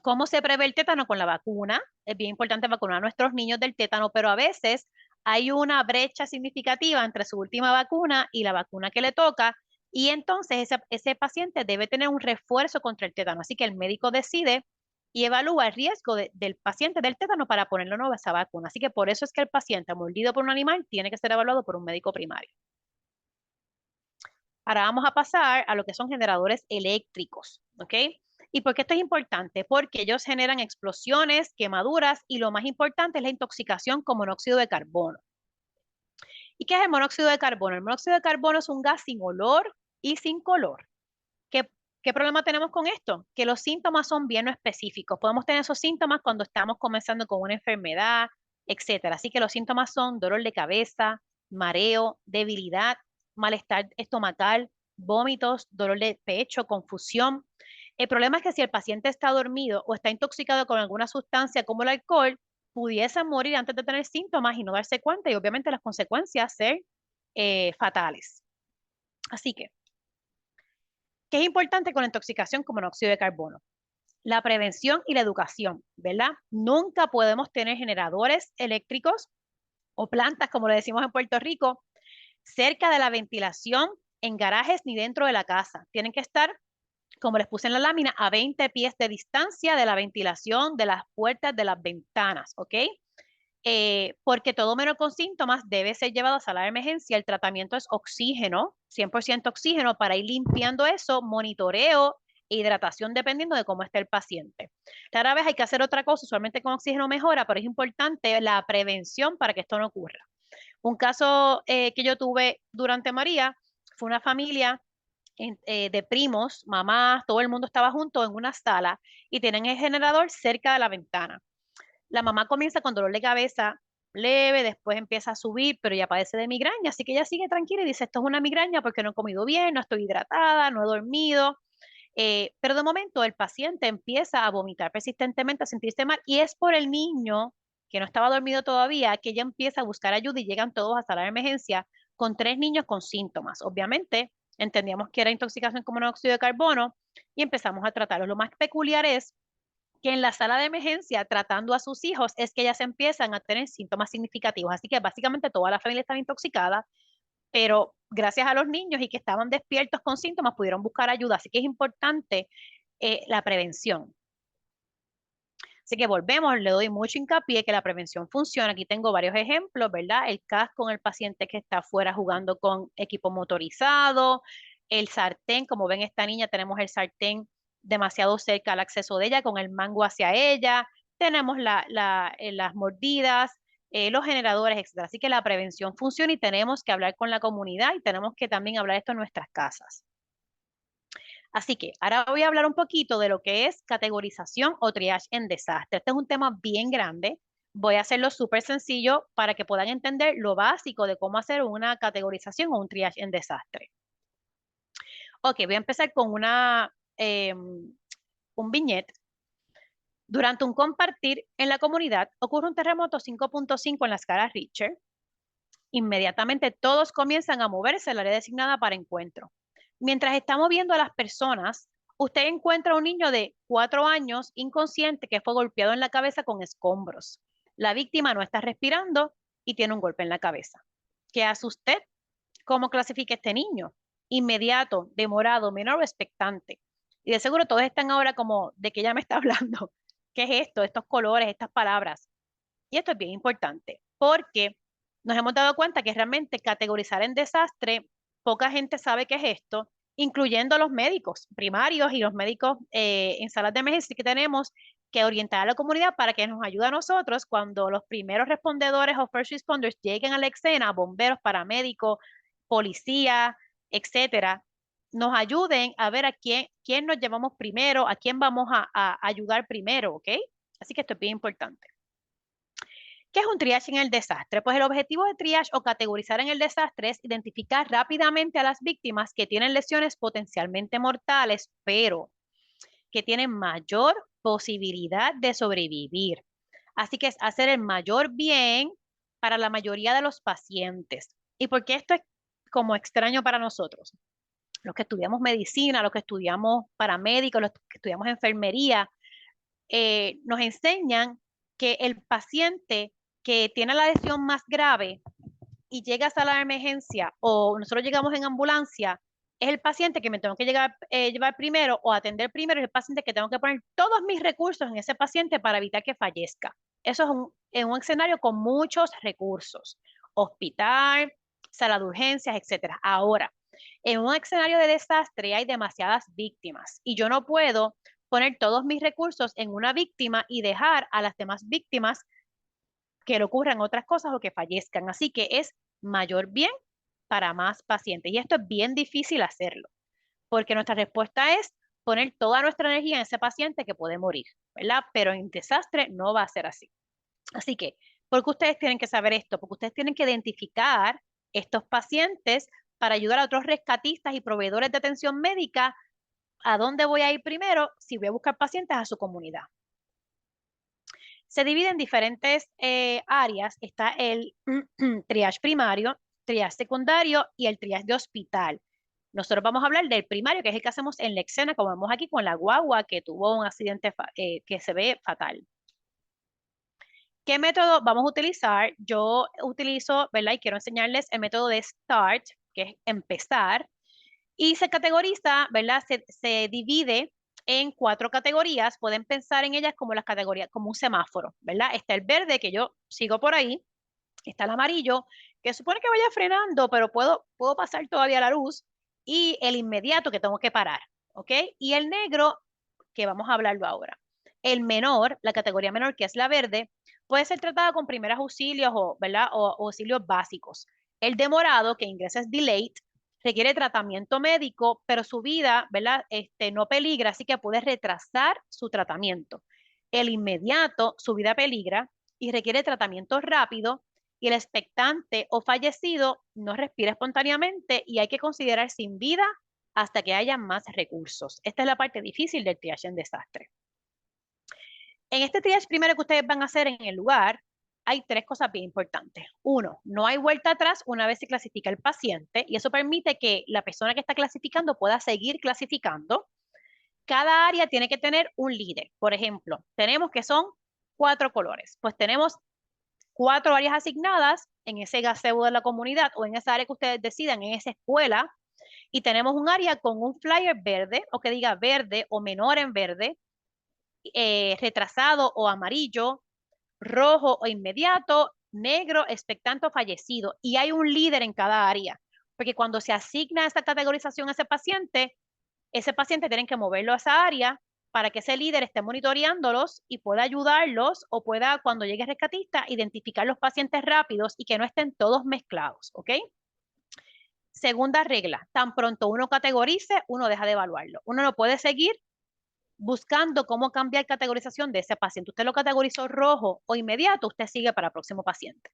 ¿Cómo se prevé el tétano? Con la vacuna. Es bien importante vacunar a nuestros niños del tétano, pero a veces hay una brecha significativa entre su última vacuna y la vacuna que le toca, y entonces ese paciente debe tener un refuerzo contra el tétano. Así que el médico decide y evalúa el riesgo del paciente del tétano para ponerle nueva esa vacuna. Así que por eso es que el paciente mordido por un animal tiene que ser evaluado por un médico primario. Ahora vamos a pasar a lo que son generadores eléctricos, ¿ok? ¿Y por qué esto es importante? Porque ellos generan explosiones, quemaduras y lo más importante es la intoxicación con monóxido de carbono. ¿Y qué es el monóxido de carbono? El monóxido de carbono es un gas sin olor y sin color. ¿Qué problema tenemos con esto? Que los síntomas son bien no específicos. Podemos tener esos síntomas cuando estamos comenzando con una enfermedad, etcétera. Así que los síntomas son dolor de cabeza, mareo, debilidad, malestar estomacal, vómitos, dolor de pecho, confusión. El problema es que si el paciente está dormido o está intoxicado con alguna sustancia como el alcohol, pudiese morir antes de tener síntomas y no darse cuenta y obviamente las consecuencias ser fatales. Así que, ¿qué es importante con la intoxicación con monóxido de carbono? La prevención y la educación, ¿verdad? Nunca podemos tener generadores eléctricos o plantas, como le decimos en Puerto Rico, cerca de la ventilación, en garajes ni dentro de la casa. Tienen que estar, como les puse en la lámina, a 20 pies de distancia de la ventilación, de las puertas, de las ventanas, ¿ok? Porque todo menor con síntomas debe ser llevado a sala de emergencia. El tratamiento es oxígeno, 100% oxígeno, para ir limpiando eso, monitoreo e hidratación dependiendo de cómo esté el paciente. Rara vez hay que hacer otra cosa, usualmente con oxígeno mejora, pero es importante la prevención para que esto no ocurra. Un caso que yo tuve durante María fue una familia de primos, mamás, todo el mundo estaba junto en una sala y tienen el generador cerca de la ventana. La mamá comienza con dolor de cabeza leve, después empieza a subir, pero ya padece de migraña, así que ella sigue tranquila y dice, esto es una migraña porque no he comido bien, no estoy hidratada, no he dormido. Pero de momento el paciente empieza a vomitar persistentemente, a sentirse mal y es por el niño que no estaba dormido todavía, que ella empieza a buscar ayuda y llegan todos a sala de emergencia con 3 niños con síntomas. Obviamente, entendíamos que era intoxicación con monóxido de carbono y empezamos a tratarlos. Lo más peculiar es que en la sala de emergencia, tratando a sus hijos, es que ellas empiezan a tener síntomas significativos. Así que básicamente toda la familia estaba intoxicada, pero gracias a los niños y que estaban despiertos con síntomas, pudieron buscar ayuda. Así que es importante la prevención. Así que volvemos, le doy mucho hincapié que la prevención funciona. Aquí tengo varios ejemplos, ¿verdad? El casco con el paciente que está afuera jugando con equipo motorizado, el sartén, como ven esta niña, tenemos el sartén demasiado cerca al acceso de ella, con el mango hacia ella, tenemos las mordidas, los generadores, etc. Así que la prevención funciona y tenemos que hablar con la comunidad y tenemos que también hablar esto en nuestras casas. Así que ahora voy a hablar un poquito de lo que es categorización o triage en desastre. Este es un tema bien grande. Voy a hacerlo súper sencillo para que puedan entender lo básico de cómo hacer una categorización o un triage en desastre. Ok, voy a empezar con un viñete. Durante un compartir en la comunidad ocurre un terremoto 5.5 en la escala Richter. Inmediatamente todos comienzan a moverse al área designada para encuentro. Mientras estamos viendo a las personas, usted encuentra a un niño de 4 años inconsciente que fue golpeado en la cabeza con escombros. La víctima no está respirando y tiene un golpe en la cabeza. ¿Qué hace usted? ¿Cómo clasifica este niño? Inmediato, demorado, menor o expectante. Y de seguro todos están ahora como, ¿de qué ella me está hablando? ¿Qué es esto? Estos colores, estas palabras. Y esto es bien importante porque nos hemos dado cuenta que realmente categorizar en desastre, poca gente sabe qué es esto, incluyendo los médicos primarios y los médicos en salas de emergencia que tenemos que orientar a la comunidad para que nos ayude a nosotros cuando los primeros respondedores o first responders lleguen a la escena, bomberos, paramédicos, policía, etcétera, nos ayuden a ver a quién nos llevamos primero, a quién vamos a ayudar primero, ¿ok? Así que esto es bien importante. ¿Qué es un triage en el desastre? Pues el objetivo de triage o categorizar en el desastre es identificar rápidamente a las víctimas que tienen lesiones potencialmente mortales, pero que tienen mayor posibilidad de sobrevivir. Así que es hacer el mayor bien para la mayoría de los pacientes. ¿Y por qué esto es como extraño para nosotros? Los que estudiamos medicina, los que estudiamos paramédicos, los que estudiamos enfermería, nos enseñan que el paciente que tiene la lesión más grave y llega a sala de emergencia o nosotros llegamos en ambulancia, es el paciente que me tengo que llevar primero o atender primero, es el paciente que tengo que poner todos mis recursos en ese paciente para evitar que fallezca. Eso es en un escenario con muchos recursos, hospital, sala de urgencias, etcétera. Ahora, en un escenario de desastre hay demasiadas víctimas y yo no puedo poner todos mis recursos en una víctima y dejar a las demás víctimas que le ocurran otras cosas o que fallezcan. Así que es mayor bien para más pacientes. Y esto es bien difícil hacerlo, porque nuestra respuesta es poner toda nuestra energía en ese paciente que puede morir, ¿verdad? Pero en desastre no va a ser así. Así que, ¿por qué ustedes tienen que saber esto? Porque ustedes tienen que identificar estos pacientes para ayudar a otros rescatistas y proveedores de atención médica. ¿A dónde voy a ir primero? Si voy a buscar pacientes a su comunidad. Se divide en diferentes áreas. Está el triage primario, triage secundario y el triage de hospital. Nosotros vamos a hablar del primario, que es el que hacemos en la escena, como vemos aquí con la guagua que tuvo un accidente que se ve fatal. ¿Qué método vamos a utilizar? Yo utilizo, ¿verdad? Y quiero enseñarles el método de START, que es empezar. Y se categoriza, ¿verdad? Se divide en 4 categorías. Pueden pensar en ellas como las categorías, como un semáforo, ¿verdad? Está el verde, que yo sigo por ahí. Está el amarillo, que supone que vaya frenando, pero puedo pasar todavía la luz. Y el inmediato, que tengo que parar, ¿ok? Y el negro, que vamos a hablarlo ahora. El menor, la categoría menor, que es la verde, puede ser tratada con primeros auxilios o, ¿verdad? O auxilios básicos. El de morado, que ingresa es delayed, requiere tratamiento médico, pero su vida, ¿verdad? No peligra, así que puede retrasar su tratamiento. El inmediato, su vida peligra y requiere tratamiento rápido, y el expectante o fallecido no respira espontáneamente y hay que considerar sin vida hasta que haya más recursos. Esta es la parte difícil del triage en desastre. En este triage primero que ustedes van a hacer en el lugar, hay 3 cosas bien importantes. Uno, no hay vuelta atrás una vez se clasifica el paciente y eso permite que la persona que está clasificando pueda seguir clasificando. Cada área tiene que tener un líder. Por ejemplo, tenemos que son 4 colores. Pues tenemos 4 áreas asignadas en ese gazebo de la comunidad o en esa área que ustedes decidan, en esa escuela. Y tenemos un área con un flyer verde o que diga verde o menor en verde, retrasado o amarillo, rojo o inmediato, negro, expectante o fallecido. Y hay un líder en cada área, porque cuando se asigna esa categorización a ese paciente tiene que moverlo a esa área para que ese líder esté monitoreándolos y pueda ayudarlos o pueda, cuando llegue el rescatista, identificar los pacientes rápidos y que no estén todos mezclados, ¿ok? Segunda regla, tan pronto uno categorice, uno deja de evaluarlo. Uno no puede seguir buscando cómo cambiar categorización de ese paciente. Usted lo categorizó rojo o inmediato, usted sigue para el próximo paciente.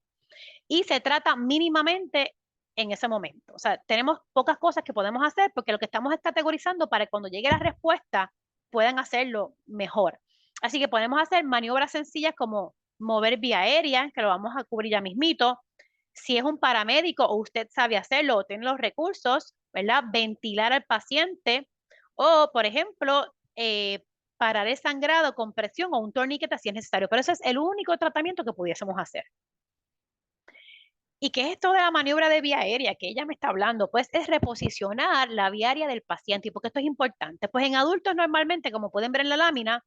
Y se trata mínimamente en ese momento. O sea, tenemos pocas cosas que podemos hacer porque lo que estamos es categorizando para que cuando llegue la respuesta puedan hacerlo mejor. Así que podemos hacer maniobras sencillas como mover vía aérea, que lo vamos a cubrir ya mismito. Si es un paramédico o usted sabe hacerlo o tiene los recursos, ¿verdad? Ventilar al paciente o, por ejemplo, parar el sangrado con presión o un torniquete si es necesario. Pero ese es el único tratamiento que pudiésemos hacer. ¿Y qué es esto de la maniobra de vía aérea que ella me está hablando? Pues es reposicionar la vía aérea del paciente. ¿Y por qué esto es importante? Pues en adultos normalmente, como pueden ver en la lámina,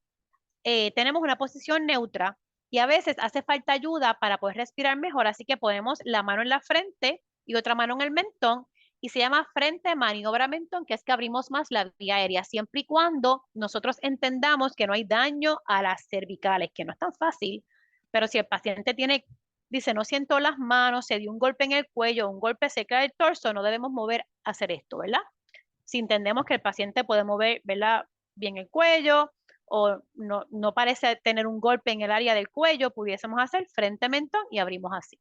tenemos una posición neutra y a veces hace falta ayuda para poder respirar mejor, así que ponemos la mano en la frente y otra mano en el mentón y se llama frente maniobra mentón, que es que abrimos más la vía aérea, siempre y cuando nosotros entendamos que no hay daño a las cervicales, que no es tan fácil, pero si el paciente dice, no siento las manos, se dio un golpe en el cuello, un golpe cerca del torso, no debemos mover a hacer esto, ¿verdad? Si entendemos que el paciente puede mover, ¿verdad? Bien el cuello o no parece tener un golpe en el área del cuello, pudiésemos hacer frente mentón y abrimos así.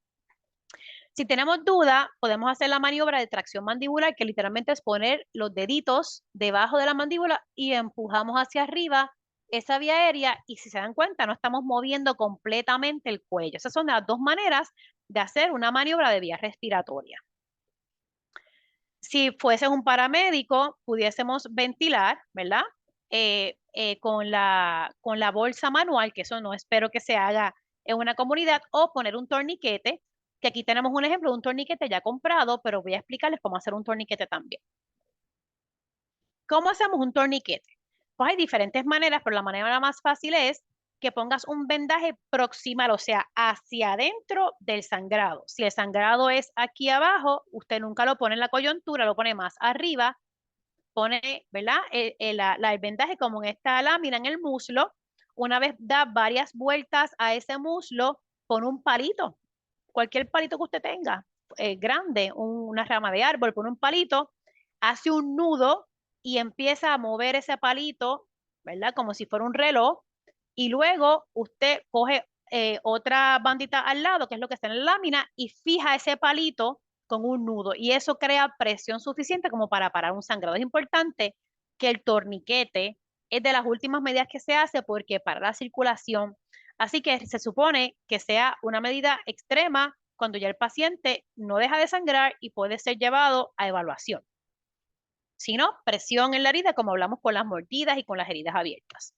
Si tenemos duda, podemos hacer la maniobra de tracción mandibular, que literalmente es poner los deditos debajo de la mandíbula y empujamos hacia arriba esa vía aérea y si se dan cuenta, no estamos moviendo completamente el cuello. Esas son las 2 maneras de hacer una maniobra de vía respiratoria. Si fuese un paramédico, pudiésemos ventilar, ¿verdad? Con la bolsa manual, que eso no espero que se haga en una comunidad, o poner un torniquete, que aquí tenemos un ejemplo de un torniquete ya comprado, pero voy a explicarles cómo hacer un torniquete también. ¿Cómo hacemos un torniquete? Pues hay diferentes maneras, pero la manera más fácil es que pongas un vendaje proximal, o sea, hacia adentro del sangrado. Si el sangrado es aquí abajo, usted nunca lo pone en la coyuntura, lo pone más arriba, pone, ¿verdad? El vendaje como en esta lámina en el muslo. Una vez da varias vueltas a ese muslo, pone un palito, cualquier palito que usted tenga, grande, una rama de árbol, pone un palito, hace un nudo y empieza a mover ese palito, ¿verdad? Como si fuera un reloj. Y luego usted coge otra bandita al lado, que es lo que está en la lámina, y fija ese palito con un nudo. Y eso crea presión suficiente como para parar un sangrado. Es importante que el torniquete es de las últimas medidas que se hace porque para la circulación. Así que se supone que sea una medida extrema cuando ya el paciente no deja de sangrar y puede ser llevado a evaluación. Si no, presión en la herida, como hablamos con las mordidas y con las heridas abiertas.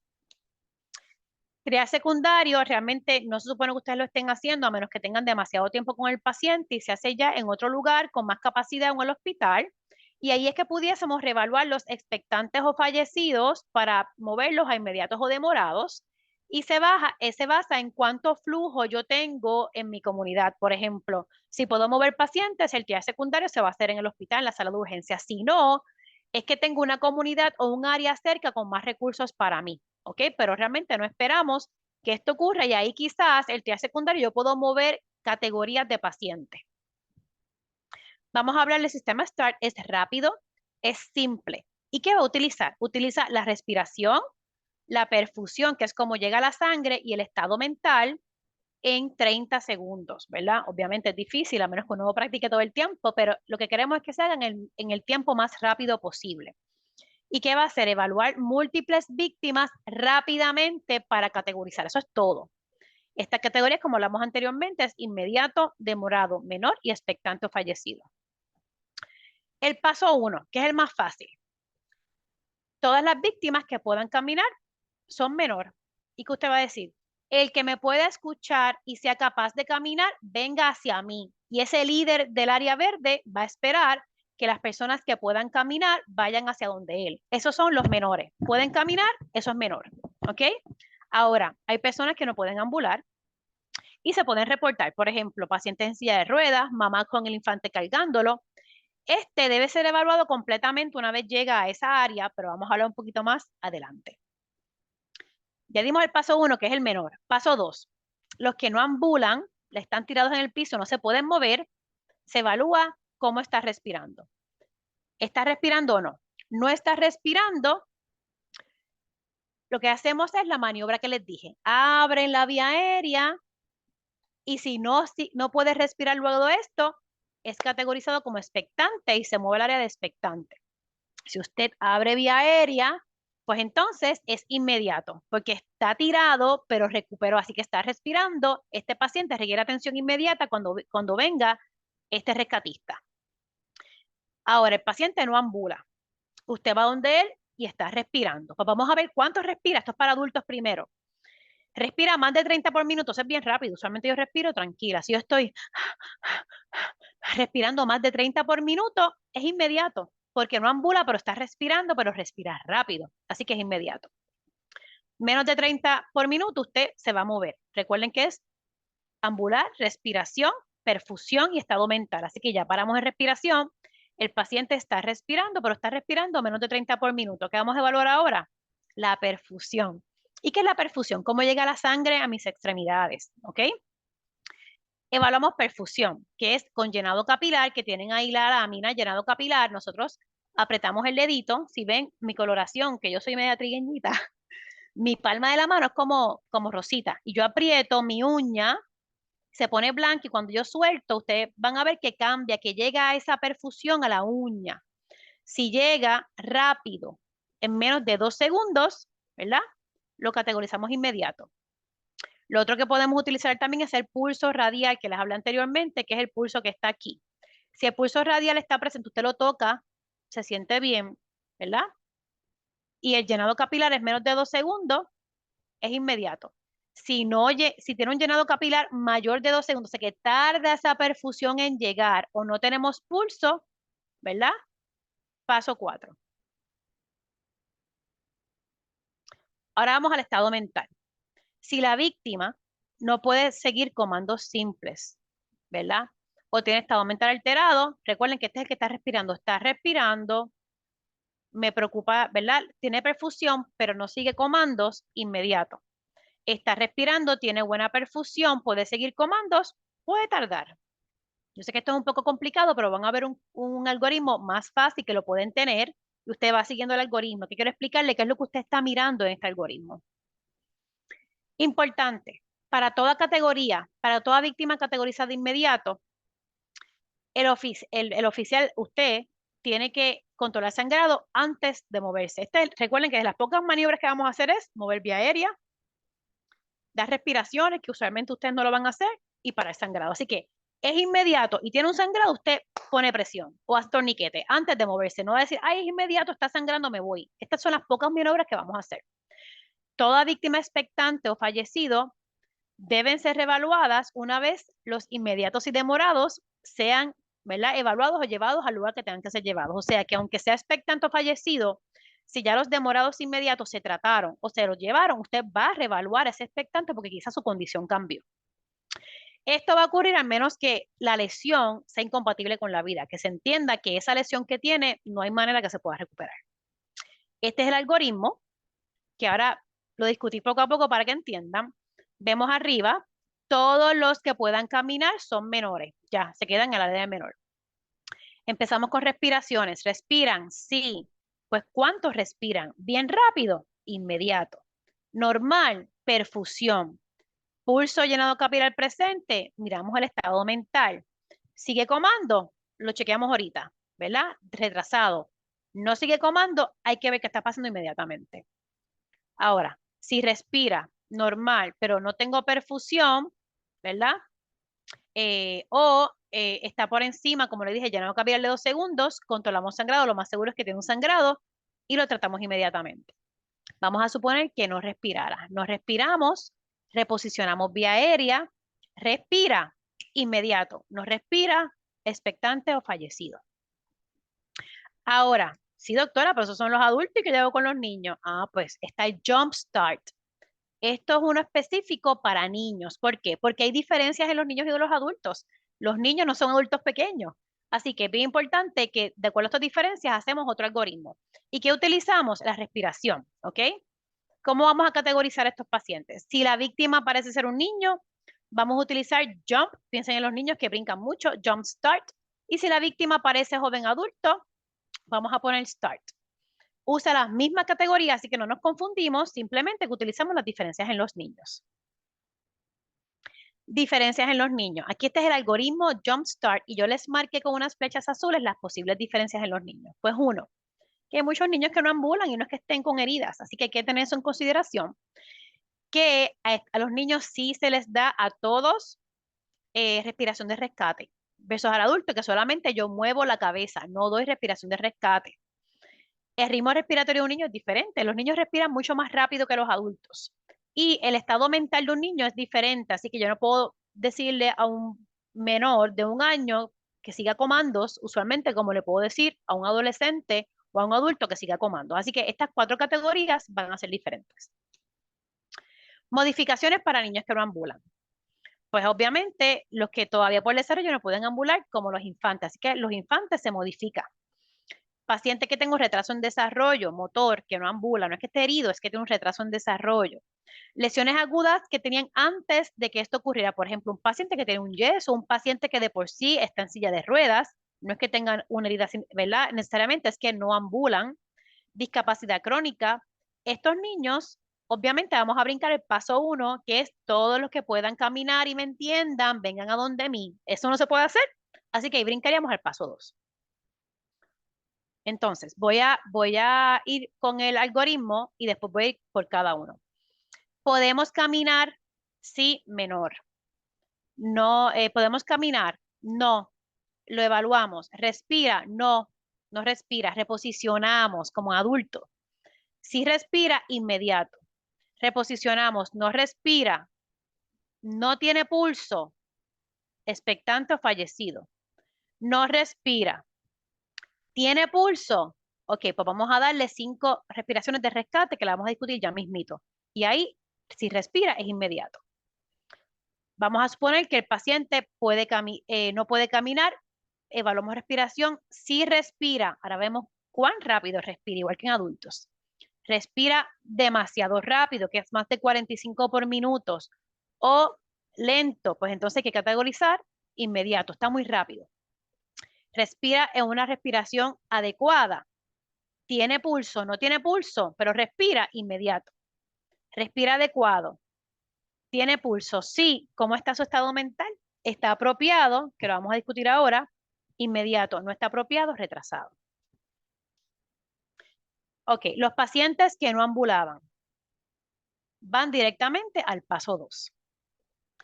Triage secundario, realmente no se supone que ustedes lo estén haciendo a menos que tengan demasiado tiempo con el paciente y se hace ya en otro lugar con más capacidad en el hospital. Y ahí es que pudiésemos reevaluar los expectantes o fallecidos para moverlos a inmediatos o demorados. Y se basa en cuánto flujo yo tengo en mi comunidad. Por ejemplo, si puedo mover pacientes, el triage secundario se va a hacer en el hospital, en la sala de urgencias. Si no, es que tengo una comunidad o un área cerca con más recursos para mí. ¿Ok? Pero realmente no esperamos que esto ocurra y ahí quizás el triage secundario yo puedo mover categorías de pacientes. Vamos a hablar del sistema START, es rápido, es simple. ¿Y qué va a utilizar? Utiliza la respiración, la perfusión, que es como llega la sangre, y el estado mental en 30 segundos, ¿verdad? Obviamente es difícil, a menos que uno lo practique todo el tiempo, pero lo que queremos es que se haga en el tiempo más rápido posible. ¿Y qué va a hacer? Evaluar múltiples víctimas rápidamente para categorizar. Eso es todo. Esta categoría, como hablamos anteriormente, es inmediato, demorado, menor y expectante o fallecido. El paso 1, que es el más fácil. Todas las víctimas que puedan caminar son menor. ¿Y qué usted va a decir? El que me pueda escuchar y sea capaz de caminar, venga hacia mí. Y ese líder del área verde va a esperar que las personas que puedan caminar vayan hacia donde él. Esos son los menores. ¿Pueden caminar? Eso es menor. ¿Ok? Ahora, hay personas que no pueden ambular y se pueden reportar. Por ejemplo, pacientes en silla de ruedas, mamá con el infante cargándolo. Este debe ser evaluado completamente una vez llega a esa área, pero vamos a hablar un poquito más adelante. Ya dimos el paso 1, que es el menor. Paso 2, los que no ambulan, están tirados en el piso, no se pueden mover, se evalúa cómo está respirando. ¿Está respirando o no? No está respirando. Lo que hacemos es la maniobra que les dije. Abren la vía aérea y si no puede respirar luego de esto, es categorizado como expectante y se mueve al área de expectante. Si usted abre vía aérea, pues entonces es inmediato, porque está tirado, pero recuperó, así que está respirando. Este paciente requiere atención inmediata cuando venga este rescatista. Ahora, el paciente no ambula. Usted va donde él y está respirando. Pues vamos a ver cuánto respira. Esto es para adultos primero. Respira más de 30 por minuto, eso es bien rápido. Usualmente yo respiro tranquila. Si yo estoy respirando más de 30 por minuto, es inmediato, porque no ambula, pero está respirando, pero respira rápido. Así que es inmediato. Menos de 30 por minuto, usted se va a mover. Recuerden que es ambular, respiración, perfusión y estado mental. Así que ya paramos en respiración. El paciente está respirando, pero está respirando menos de 30 por minuto. ¿Qué vamos a evaluar ahora? La perfusión. ¿Y qué es la perfusión? ¿Cómo llega la sangre a mis extremidades? ¿Ok? Evaluamos perfusión, que es con llenado capilar, que tienen ahí la lámina, llenado capilar. Nosotros apretamos el dedito. Si ven mi coloración, que yo soy media trigueñita, mi palma de la mano es como rosita. Y yo aprieto mi uña, se pone blanca y cuando yo suelto, ustedes van a ver que cambia, que llega esa perfusión a la uña. Si llega rápido, en menos de 2 segundos, ¿verdad? Lo categorizamos inmediato. Lo otro que podemos utilizar también es el pulso radial que les hablé anteriormente, que es el pulso que está aquí. Si el pulso radial está presente, usted lo toca, se siente bien, ¿verdad? Y el llenado capilar es menos de 2 segundos, es inmediato. Si tiene un llenado capilar mayor de 2 segundos, o sea que tarda esa perfusión en llegar o no tenemos pulso, ¿verdad? Paso 4. Ahora vamos al estado mental. Si la víctima no puede seguir comandos simples, ¿verdad? O tiene estado mental alterado, recuerden que este es el que está respirando, me preocupa, ¿verdad? Tiene perfusión, pero no sigue comandos inmediatos. Está respirando, tiene buena perfusión, puede seguir comandos, puede tardar. Yo sé que esto es un poco complicado, pero van a ver un algoritmo más fácil que lo pueden tener y usted va siguiendo el algoritmo. Que quiero explicarle qué es lo que usted está mirando en este algoritmo. Importante, para toda categoría, para toda víctima categorizada de inmediato, el oficial, usted tiene que controlar sangrado antes de moverse. Recuerden que de las pocas maniobras que vamos a hacer es mover vía aérea, dar respiraciones, que usualmente ustedes no lo van a hacer, y parar sangrado. Así que es inmediato y tiene un sangrado, usted pone presión o hace torniquete antes de moverse. No va a decir, ay, es inmediato, está sangrando, me voy. Estas son las pocas maniobras que vamos a hacer. Toda víctima expectante o fallecido deben ser reevaluadas una vez los inmediatos y demorados sean, ¿verdad?, evaluados o llevados al lugar que tengan que ser llevados. O sea que aunque sea expectante o fallecido, si ya los demorados inmediatos se trataron o se los llevaron, usted va a reevaluar a ese expectante porque quizás su condición cambió. Esto va a ocurrir al menos que la lesión sea incompatible con la vida, que se entienda que esa lesión que tiene no hay manera que se pueda recuperar. Este es el algoritmo que ahora lo discutí poco a poco para que entiendan. Vemos arriba, todos los que puedan caminar son menores, ya se quedan en la edad de menor. Empezamos con respiraciones. ¿Respiran? Sí. Pues ¿cuántos respiran? Bien rápido, inmediato. Normal, perfusión. Pulso llenado capilar presente, miramos el estado mental. Sigue comando, lo chequeamos ahorita, ¿verdad? Retrasado. No sigue comando, hay que ver qué está pasando inmediatamente. Ahora, si respira, normal, pero no tengo perfusión, ¿verdad? Está por encima, como le dije, ya no cabía de 2 segundos, controlamos sangrado, lo más seguro es que tiene un sangrado y lo tratamos inmediatamente. Vamos a suponer que no respirara. Nos respiramos, reposicionamos vía aérea, respira, inmediato. No respira, expectante o fallecido. Ahora, sí, doctora, pero esos son los adultos y que llevo con los niños. Ah, pues está el Jump Start. Esto es uno específico para niños. ¿Por qué? Porque hay diferencias en los niños y de los adultos. Los niños no son adultos pequeños. Así que es bien importante que, de acuerdo a estas diferencias, hacemos otro algoritmo. ¿Y qué utilizamos? La respiración, ¿ok? ¿Cómo vamos a categorizar a estos pacientes? Si la víctima parece ser un niño, vamos a utilizar Jump. Piensen en los niños que brincan mucho, Jump Start. Y si la víctima parece joven adulto, vamos a poner Start. Usa las mismas categorías, así que no nos confundimos, simplemente que utilizamos las diferencias en los niños. Diferencias en los niños. Aquí este es el algoritmo Jumpstart y yo les marqué con unas flechas azules las posibles diferencias en los niños. Pues uno, que hay muchos niños que no ambulan y no es que estén con heridas, así que hay que tener eso en consideración, que a los niños sí se les da a todos respiración de rescate, versus al adulto que solamente yo muevo la cabeza, no doy respiración de rescate. El ritmo respiratorio de un niño es diferente. Los niños respiran mucho más rápido que los adultos. Y el estado mental de un niño es diferente. Así que yo no puedo decirle a un menor de 1 año que siga comandos, usualmente como le puedo decir a un adolescente o a un adulto que siga comandos. Así que estas 4 categorías van a ser diferentes. Modificaciones para niños que no ambulan. Pues obviamente los que todavía por desarrollo no pueden ambular como los infantes. Así que los infantes se modifican. Paciente que tenga un retraso en desarrollo motor, que no ambula, no es que esté herido, es que tiene un retraso en desarrollo. Lesiones agudas que tenían antes de que esto ocurriera. Por ejemplo, un paciente que tiene un yeso, un paciente que de por sí está en silla de ruedas, no es que tengan una herida, ¿verdad? Necesariamente es que no ambulan. Discapacidad crónica. Estos niños, obviamente vamos a brincar el paso 1, que es todos los que puedan caminar y me entiendan, vengan a donde mí. Eso no se puede hacer, así que ahí brincaríamos al paso 2. Entonces, voy a ir con el algoritmo y después voy a ir por cada uno. ¿Podemos caminar? Sí, menor. No, ¿podemos caminar? No. Lo evaluamos. ¿Respira? No, no respira. Reposicionamos como adulto. Si respira, inmediato. Reposicionamos. No respira. No tiene pulso. Expectante o fallecido. No respira. ¿Tiene pulso? Ok, pues vamos a darle 5 respiraciones de rescate que la vamos a discutir ya mismito. Y ahí, si respira, es inmediato. Vamos a suponer que el paciente no puede caminar. Evaluamos respiración. Si respira, ahora vemos cuán rápido respira, igual que en adultos. Respira demasiado rápido, que es más de 45 por minutos. O lento, pues entonces hay que categorizar inmediato, está muy rápido. Respira en una respiración adecuada. Tiene pulso, no tiene pulso, pero respira inmediato. Respira adecuado. Tiene pulso, sí. ¿Cómo está su estado mental? Está apropiado, que lo vamos a discutir ahora. Inmediato, no está apropiado, retrasado. Ok, los pacientes que no ambulaban van directamente al paso 2.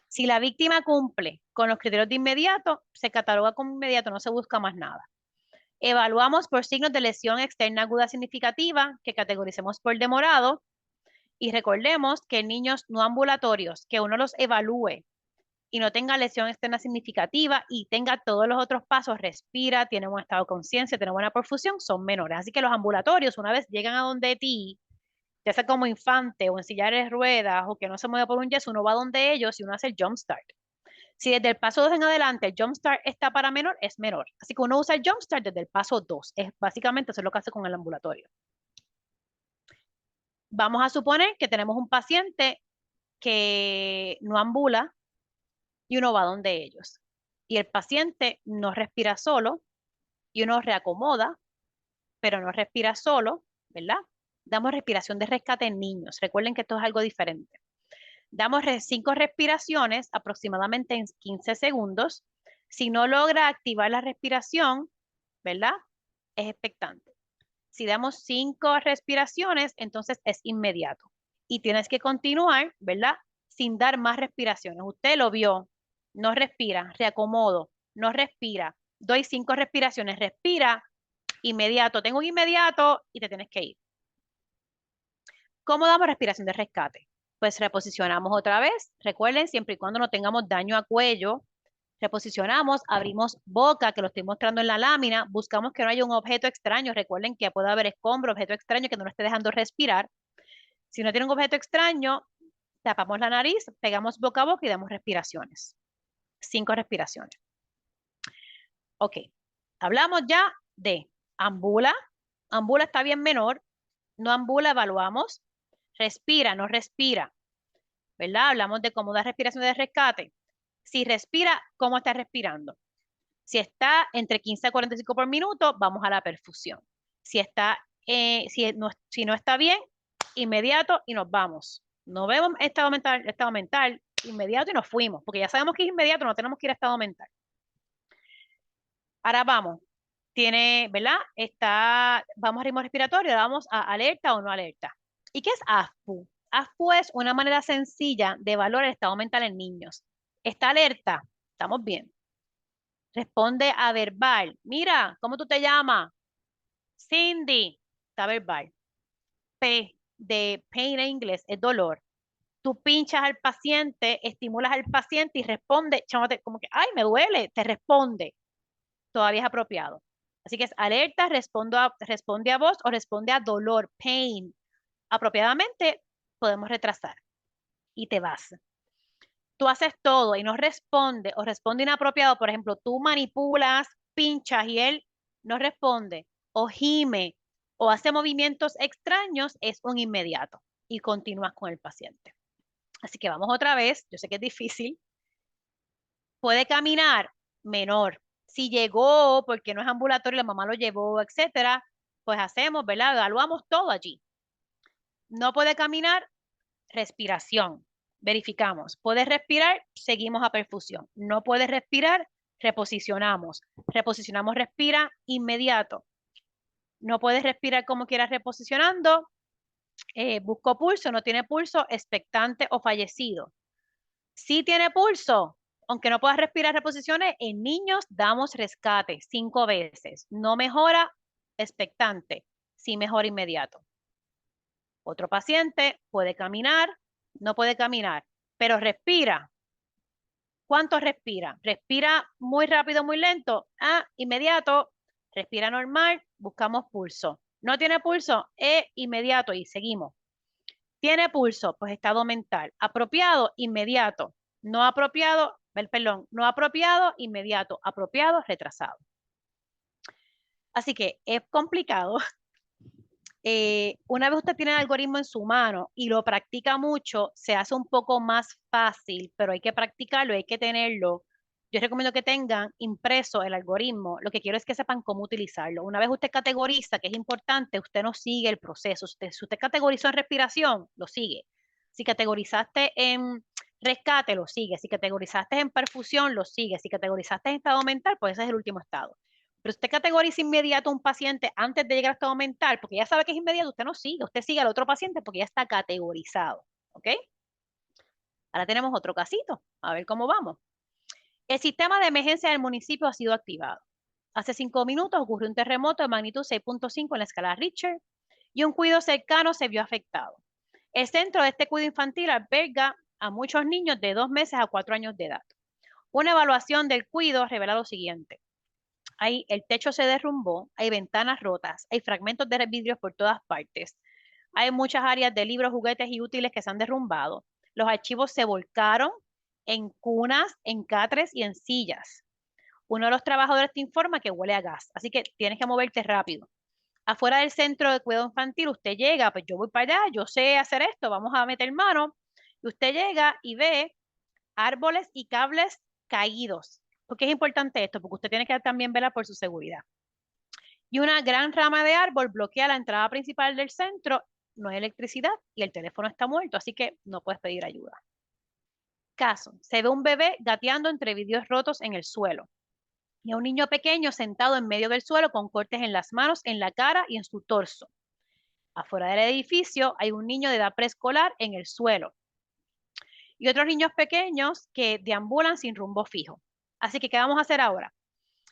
Si la víctima cumple con los criterios de inmediato, se cataloga como inmediato, no se busca más nada. Evaluamos por signos de lesión externa aguda significativa, que categoricemos por demorado, y recordemos que en niños no ambulatorios, que uno los evalúe y no tenga lesión externa significativa y tenga todos los otros pasos, respira, tiene buen estado de conciencia, tiene buena perfusión, son menores. Así que los ambulatorios, una vez llegan a donde ti, ya sea como infante o en silla de ruedas o que no se mueve por un yeso, uno va donde ellos y uno hace el jump start. Si desde el paso 2 en adelante el jump start está para menor, es menor. Así que uno usa el jump start desde el paso 2. Es básicamente eso es lo que hace con el ambulatorio. Vamos a suponer que tenemos un paciente que no ambula y uno va donde ellos. Y el paciente no respira solo y uno reacomoda, pero no respira solo, ¿verdad? Damos respiración de rescate en niños. Recuerden que esto es algo diferente. Damos 5 respiraciones aproximadamente en 15 segundos. Si no logra activar la respiración, ¿verdad? Es expectante. Si damos 5 respiraciones, entonces es inmediato. y tienes que continuar, ¿verdad? Sin dar más respiraciones. Usted lo vio, no respira, reacomodo, no respira, doy 5 respiraciones, respira, inmediato, tengo un inmediato y te tienes que ir. ¿Cómo damos respiración de rescate? Pues reposicionamos otra vez. Recuerden, siempre y cuando no tengamos daño a cuello, reposicionamos, abrimos boca, que lo estoy mostrando en la lámina, buscamos que no haya un objeto extraño. Recuerden que puede haber escombro, objeto extraño que no lo esté dejando respirar. Si no tiene un objeto extraño, tapamos la nariz, pegamos boca a boca y damos respiraciones. 5 respiraciones. Ok, hablamos ya de ambula. Ambula está bien menor. No ambula, evaluamos. Respira, no respira. ¿Verdad? Hablamos de cómo dar respiración de rescate. Si respira, ¿cómo está respirando? Si está entre 15 a 45 por minuto, vamos a la perfusión. Si no está bien, inmediato y nos vamos. No vemos estado mental, inmediato y nos fuimos, porque ya sabemos que es inmediato, no tenemos que ir a estado mental. Ahora vamos, ¿verdad? Vamos a ritmo respiratorio, vamos a alerta o no alerta. ¿Y qué es AFPU? AFPU es una manera sencilla de evaluar el estado mental en niños. Está alerta, estamos bien. Responde a verbal. Mira, ¿cómo tú te llamas? Cindy, está verbal. P de pain en inglés es dolor. Tú pinchas al paciente, estimulas al paciente y responde, chámate, como que, ay, me duele, te responde. Todavía es apropiado. Así que es alerta, responde a voz o responde a dolor, pain. Apropiadamente podemos retrasar y te vas. Tú haces todo y no responde o responde inapropiado, por ejemplo, tú manipulas, pinchas y él no responde o gime o hace movimientos extraños, es un inmediato y continúas con el paciente. Así que vamos otra vez, yo sé que es difícil. Puede caminar, menor. Si llegó porque no es ambulatorio, la mamá lo llevó, etcétera, pues hacemos, ¿verdad? Evaluamos todo allí. No puede caminar, respiración. Verificamos. ¿Puede respirar? Seguimos a perfusión. No puede respirar, reposicionamos. Reposicionamos, respira, inmediato. No puede respirar como quiera reposicionando. Busco pulso, no tiene pulso, expectante o fallecido. Si tiene pulso, aunque no pueda respirar reposiciones, en niños damos rescate 5 veces. No mejora, expectante. Sí mejora inmediato. Otro paciente puede caminar, no puede caminar, pero respira. ¿Cuánto respira? Respira muy rápido, muy lento. Inmediato. Respira normal, buscamos pulso. No tiene pulso, inmediato y seguimos. Tiene pulso, pues estado mental. Apropiado, inmediato. No apropiado, perdón, no apropiado, inmediato. Apropiado, retrasado. Así que es complicado. Una vez usted tiene el algoritmo en su mano y lo practica mucho, se hace un poco más fácil, pero hay que practicarlo, hay que tenerlo. Yo recomiendo que tengan impreso el algoritmo. Lo que quiero es que sepan cómo utilizarlo. Una vez usted categoriza, que es importante, usted no sigue el proceso. Si usted categorizó en respiración, lo sigue. Si categorizaste en rescate, lo sigue. Si categorizaste en perfusión, lo sigue. Si categorizaste en estado mental, pues ese es el último estado. Pero usted categoriza inmediato a un paciente antes de llegar al estado mental, porque ya sabe que es inmediato, usted no sigue, usted sigue al otro paciente porque ya está categorizado. ¿Ok? Ahora tenemos otro casito. A ver cómo vamos. El sistema de emergencia del municipio ha sido activado. Hace 5 minutos ocurrió un terremoto de magnitud 6.5 en la escala Richter y un cuidado cercano se vio afectado. El centro de este cuidado infantil alberga a muchos niños de 2 meses a 4 años de edad. Una evaluación del cuidado revela lo siguiente. El techo se derrumbó, hay ventanas rotas, hay fragmentos de vidrios por todas partes. Hay muchas áreas de libros, juguetes y útiles que se han derrumbado. Los archivos se volcaron en cunas, en catres y en sillas. Uno de los trabajadores te informa que huele a gas, así que tienes que moverte rápido. Afuera del centro de cuidado infantil, usted llega, pues yo voy para allá, yo sé hacer esto, vamos a meter mano. Y usted llega y ve árboles y cables caídos. ¿Por qué es importante esto? Porque usted tiene que también velar por su seguridad. Y una gran rama de árbol bloquea la entrada principal del centro, no hay electricidad y el teléfono está muerto, así que no puedes pedir ayuda. Caso, se ve un bebé gateando entre vidrios rotos en el suelo y a un niño pequeño sentado en medio del suelo con cortes en las manos, en la cara y en su torso. Afuera del edificio hay un niño de edad preescolar en el suelo y otros niños pequeños que deambulan sin rumbo fijo. Así que, ¿qué vamos a hacer ahora?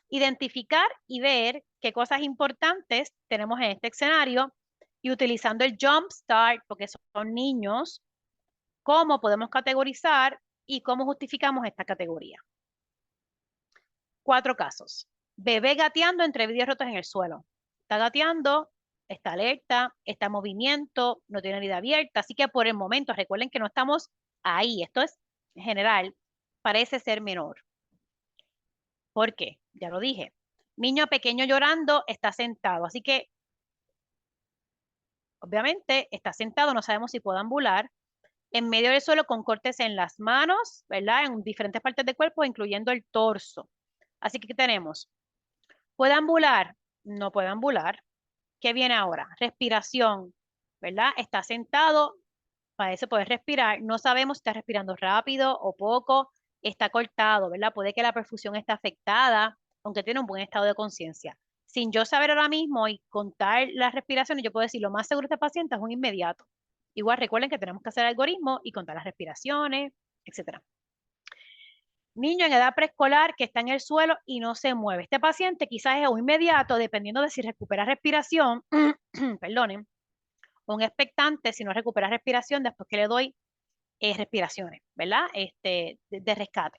Identificar y ver qué cosas importantes tenemos en este escenario y utilizando el Jump Start, porque son niños, cómo podemos categorizar y cómo justificamos esta categoría. 4 casos. Bebé gateando entre vidrios rotos en el suelo. Está gateando, está alerta, está en movimiento, no tiene herida abierta, así que por el momento, recuerden que no estamos ahí, esto es general, parece ser menor. ¿Por qué? Ya lo dije. Niño pequeño llorando, está sentado, así que obviamente está sentado, no sabemos si puede ambular, en medio del suelo con cortes en las manos, ¿verdad? En diferentes partes del cuerpo, incluyendo el torso. Así que, ¿qué tenemos? ¿Puede ambular? No puede ambular. ¿Qué viene ahora? Respiración, ¿verdad? Está sentado, parece poder respirar. No sabemos si está respirando rápido o poco. Está cortado, ¿verdad? Puede que la perfusión esté afectada, aunque tiene un buen estado de conciencia. Sin yo saber ahora mismo y contar las respiraciones, yo puedo decir lo más seguro de este paciente es un inmediato. Igual recuerden que tenemos que hacer algoritmo y contar las respiraciones, etc. Niño en edad preescolar que está en el suelo y no se mueve. Este paciente quizás es un inmediato, dependiendo de si recupera respiración, perdonen, un expectante si no recupera respiración después que le doy respiraciones, ¿verdad? De rescate.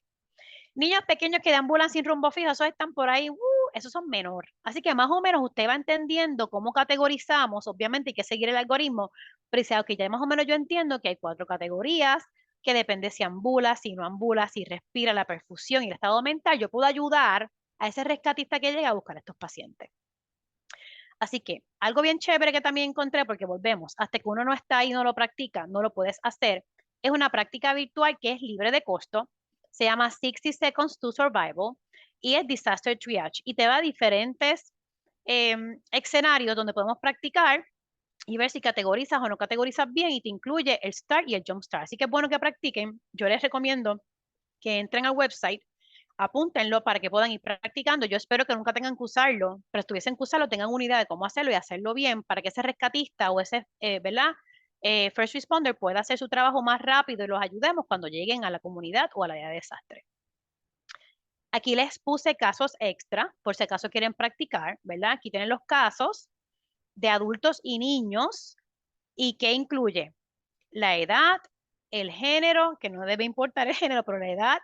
Niños pequeños que deambulan sin rumbo fijo, esos están por ahí, esos son menor. Así que más o menos usted va entendiendo cómo categorizamos, obviamente hay que seguir el algoritmo, pero dice, ok, ya más o menos yo entiendo que hay 4 categorías, que depende si ambula, si no ambula, si respira, la perfusión y el estado mental, yo puedo ayudar a ese rescatista que llega a buscar a estos pacientes. Así que algo bien chévere que también encontré, porque volvemos, hasta que uno no está ahí y no lo practica, no lo puedes hacer, es una práctica virtual que es libre de costo, se llama 60 Seconds to Survival y es Disaster Triage y te da diferentes escenarios donde podemos practicar y ver si categorizas o no categorizas bien y te incluye el Start y el Jump Start. Así que es bueno que practiquen. Yo les recomiendo que entren al website, apúntenlo para que puedan ir practicando. Yo espero que nunca tengan que usarlo, pero estuviesen que usarlo, tengan una idea de cómo hacerlo y hacerlo bien para que ese rescatista o ese, ¿verdad? First responder pueda hacer su trabajo más rápido y los ayudemos cuando lleguen a la comunidad o al área de desastre. Aquí les puse casos extra, por si acaso quieren practicar, ¿verdad? Aquí tienen los casos de adultos y niños y que incluye la edad, el género, que no debe importar el género, pero la edad,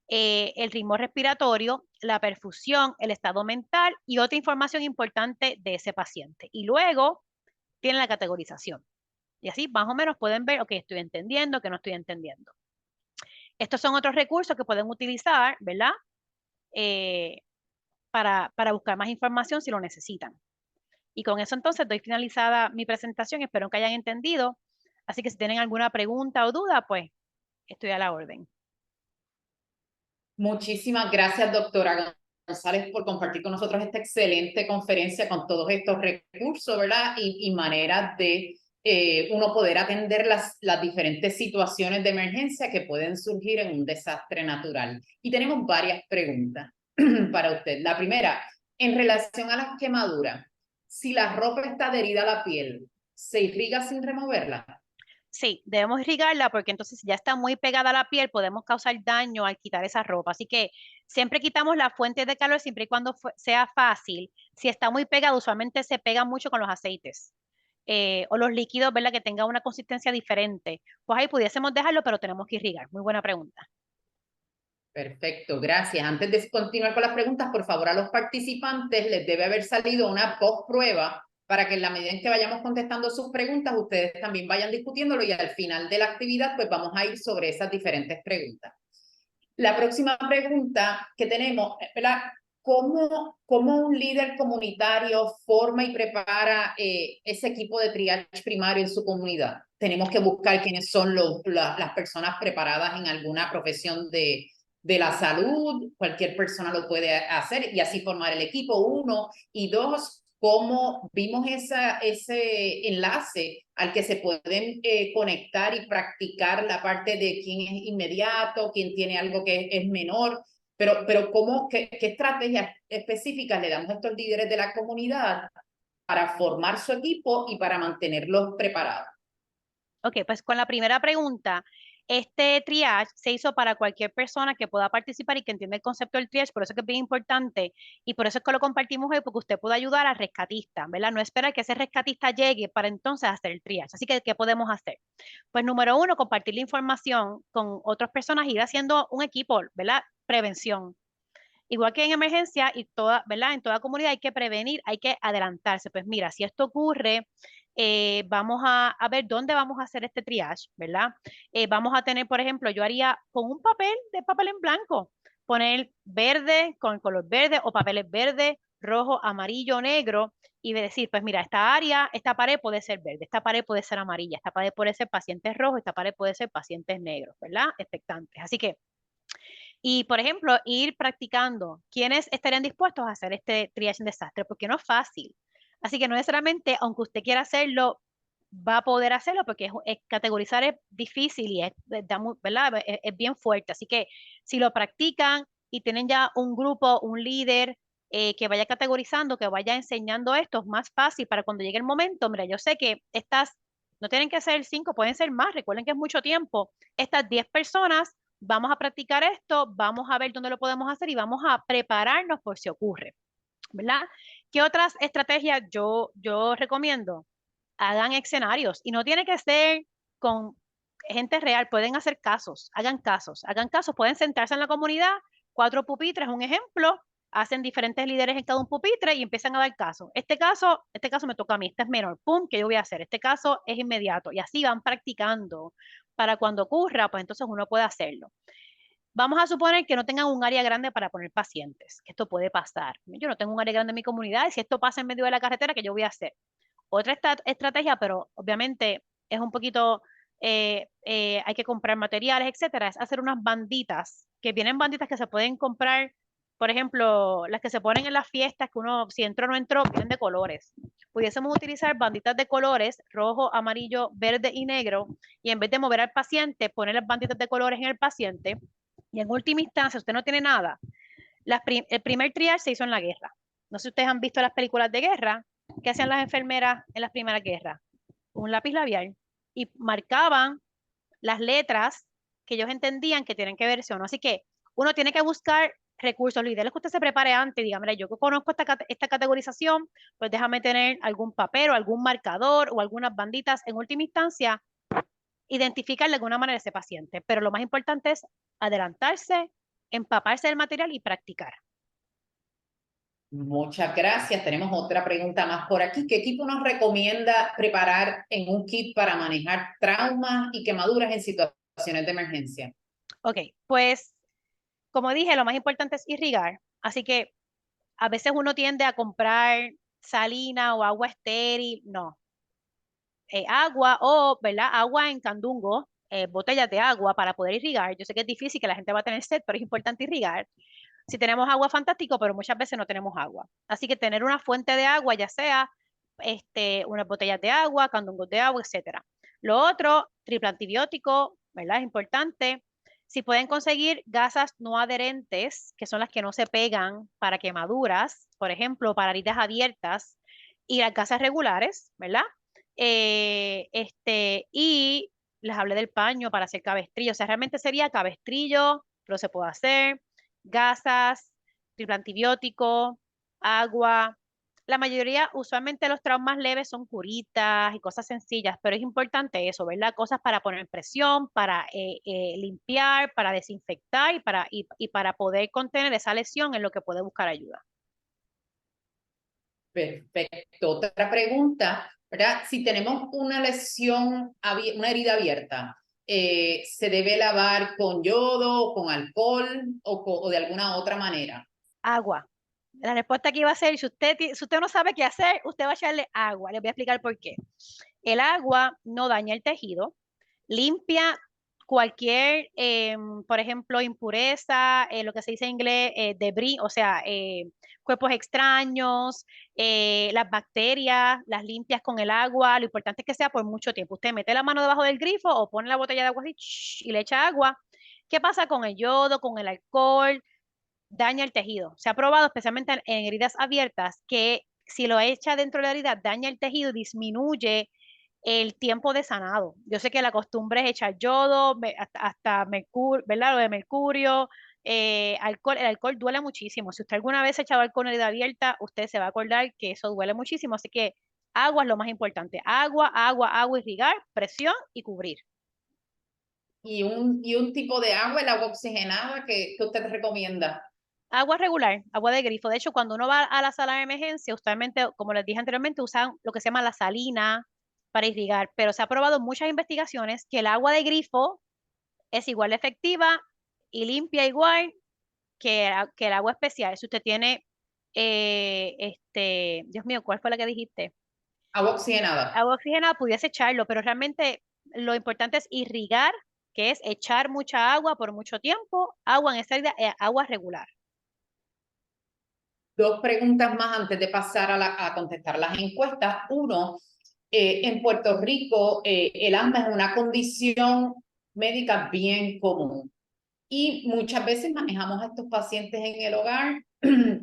el ritmo respiratorio, la perfusión, el estado mental y otra información importante de ese paciente. Y luego tienen la categorización. Y así más o menos pueden ver, ok, estoy entendiendo, que no estoy entendiendo. Estos son otros recursos que pueden utilizar, ¿verdad? Para buscar más información si lo necesitan. Y con eso entonces doy finalizada mi presentación. Espero que hayan entendido. Así que si tienen alguna pregunta o duda, pues estoy a la orden. Muchísimas gracias, doctora González, por compartir con nosotros esta excelente conferencia con todos estos recursos, ¿verdad? Y maneras de uno poder atender las diferentes situaciones de emergencia que pueden surgir en un desastre natural. Y tenemos varias preguntas para usted. La primera, en relación a las quemaduras, si la ropa está adherida a la piel, ¿se irriga sin removerla? Sí, debemos irrigarla porque entonces si ya está muy pegada a la piel, podemos causar daño al quitar esa ropa. Así que siempre quitamos la fuente de calor siempre y cuando sea fácil. Si está muy pegada, usualmente se pega mucho con los aceites o los líquidos, ¿verdad? Que tengan una consistencia diferente. Pues ahí pudiésemos dejarlo, pero tenemos que irrigar. Muy buena pregunta. Perfecto, gracias. Antes de continuar con las preguntas, por favor, a los participantes les debe haber salido una post-prueba para que en la medida en que vayamos contestando sus preguntas, ustedes también vayan discutiéndolo y al final de la actividad, pues vamos a ir sobre esas diferentes preguntas. La próxima pregunta que tenemos, ¿verdad? ¿Cómo un líder comunitario forma y prepara ese equipo de triage primario en su comunidad? Tenemos que buscar quiénes son las personas preparadas en alguna profesión de la salud, cualquier persona lo puede hacer y así formar el equipo, 1. Y 2, cómo vimos ese enlace al que se pueden conectar y practicar la parte de quién es inmediato, quién tiene algo que es menor, pero qué estrategias específicas le damos a estos líderes de la comunidad para formar su equipo y para mantenerlos preparados? Ok, pues con la primera pregunta, este triage se hizo para cualquier persona que pueda participar y que entienda el concepto del triage, por eso es que es bien importante y por eso es que lo compartimos hoy, porque usted puede ayudar al rescatista, ¿verdad? No esperar que ese rescatista llegue para entonces hacer el triage. Así que, ¿qué podemos hacer? Pues número uno, compartir la información con otras personas, ir haciendo un equipo, ¿verdad? Prevención. Igual que en emergencia y toda, ¿verdad? En toda comunidad hay que prevenir, hay que adelantarse. Pues mira, si esto ocurre, vamos a ver dónde vamos a hacer este triage, ¿verdad? Vamos a tener, por ejemplo, yo haría con un papel de papel en blanco, poner verde con color verde o papeles verde, rojo, amarillo, negro y decir, pues mira, esta área, esta pared puede ser verde, esta pared puede ser amarilla, esta pared puede ser pacientes rojos, esta pared puede ser pacientes negros, ¿verdad? Expectantes. Así que y, por ejemplo, ir practicando quiénes estarían dispuestos a hacer este triage en desastre, porque no es fácil. Así que no necesariamente, aunque usted quiera hacerlo, va a poder hacerlo, porque categorizar es difícil y ¿verdad? Es bien fuerte. Así que si lo practican y tienen ya un grupo, un líder que vaya categorizando, que vaya enseñando esto, es más fácil para cuando llegue el momento. Mira, yo sé que estas no tienen que ser 5, pueden ser más. Recuerden que es mucho tiempo. Estas 10 personas vamos a practicar esto, vamos a ver dónde lo podemos hacer y vamos a prepararnos por si ocurre, ¿verdad? ¿Qué otras estrategias yo recomiendo? Hagan escenarios y no tiene que ser con gente real, pueden hacer hagan casos, pueden sentarse en la comunidad, 4 pupitres, un ejemplo, hacen diferentes líderes en cada un pupitre y empiezan a dar caso. Este caso me toca a mí, este es menor, pum, ¿qué yo voy a hacer? Este caso es inmediato y así van practicando para cuando ocurra, pues entonces uno puede hacerlo. Vamos a suponer que no tengan un área grande para poner pacientes, que esto puede pasar. Yo no tengo un área grande en mi comunidad y si esto pasa en medio de la carretera, ¿qué yo voy a hacer? Otra estrategia, pero obviamente es un poquito, hay que comprar materiales, etcétera, es hacer unas banditas, que vienen banditas que se pueden comprar, por ejemplo, las que se ponen en las fiestas, que uno, si entró o no entró, vienen de colores. Pudiésemos utilizar banditas de colores, rojo, amarillo, verde y negro, y en vez de mover al paciente, poner las banditas de colores en el paciente, y en última instancia, usted no tiene nada. El primer trial se hizo en la guerra. No sé si ustedes han visto las películas de guerra. ¿Qué hacían las enfermeras en las primeras guerras? Un lápiz labial y marcaban las letras que ellos entendían que tienen que verse o no. Así que uno tiene que buscar recursos. Lo ideal es que usted se prepare antes y diga, mira, yo conozco esta categorización, pues déjame tener algún papel o algún marcador o algunas banditas. En última instancia, identificar de alguna manera ese paciente. Pero lo más importante es adelantarse, empaparse del material y practicar. Muchas gracias. Tenemos otra pregunta más por aquí. ¿Qué equipo nos recomienda preparar en un kit para manejar traumas y quemaduras en situaciones de emergencia? Ok, pues como dije, lo más importante es irrigar. Así que a veces uno tiende a comprar salina o agua estéril. No, agua o, ¿verdad? Agua en candungo, botellas de agua para poder irrigar. Yo sé que es difícil, que la gente va a tener sed, pero es importante irrigar. Si tenemos agua, fantástico, pero muchas veces no tenemos agua. Así que tener una fuente de agua, ya sea unas botellas de agua, candungos de agua, etcétera. Lo otro, triple antibiótico, ¿verdad? Es importante. Si pueden conseguir gasas no adherentes, que son las que no se pegan para quemaduras, por ejemplo, para heridas abiertas, y las gasas regulares, ¿verdad? Y les hablé del paño para hacer cabestrillo. O sea, realmente sería cabestrillo, pero se puede hacer gasas, triple antibiótico, agua. La mayoría, usualmente los traumas leves son curitas y cosas sencillas, pero es importante eso, ¿verdad? Cosas para poner presión, para limpiar, para desinfectar y para poder contener esa lesión en lo que puede buscar ayuda. Perfecto. Otra pregunta, ¿verdad? Si tenemos una lesión, una herida abierta, ¿se debe lavar con yodo, con alcohol o de alguna otra manera? Agua. La respuesta que iba a ser, si usted no sabe qué hacer, usted va a echarle agua. Les voy a explicar por qué. El agua no daña el tejido, limpia cualquier, por ejemplo, impureza, lo que se dice en inglés, debris, o sea, cuerpos extraños, las bacterias, las limpias con el agua. Lo importante es que sea por mucho tiempo. Usted mete la mano debajo del grifo o pone la botella de agua así, y le echa agua. ¿Qué pasa con el yodo, con el alcohol? Daña el tejido. Se ha probado especialmente en heridas abiertas que si lo echa dentro de la herida, daña el tejido y disminuye el tiempo de sanado. Yo sé que la costumbre es echar yodo, hasta mercurio, ¿verdad? Lo de mercurio, alcohol. El alcohol duele muchísimo. Si usted alguna vez ha echado alcohol en herida abierta, usted se va a acordar que eso duele muchísimo. Así que agua es lo más importante. Agua, agua, agua, irrigar, presión y cubrir. Y un tipo de agua, el agua oxigenada que usted recomienda. Agua regular, agua de grifo. De hecho, cuando uno va a la sala de emergencia, usualmente, como les dije anteriormente, usan lo que se llama la salina para irrigar, pero se ha probado en muchas investigaciones que el agua de grifo es igual de efectiva y limpia igual que el agua especial. Si usted tiene, Dios mío, ¿cuál fue la que dijiste? Agua oxigenada. Agua oxigenada, pudiese echarlo, pero realmente lo importante es irrigar, que es echar mucha agua por mucho tiempo, agua en esta herida, agua regular. Dos preguntas más antes de pasar a contestar las encuestas. Uno, en Puerto Rico, el asma es una condición médica bien común y muchas veces manejamos a estos pacientes en el hogar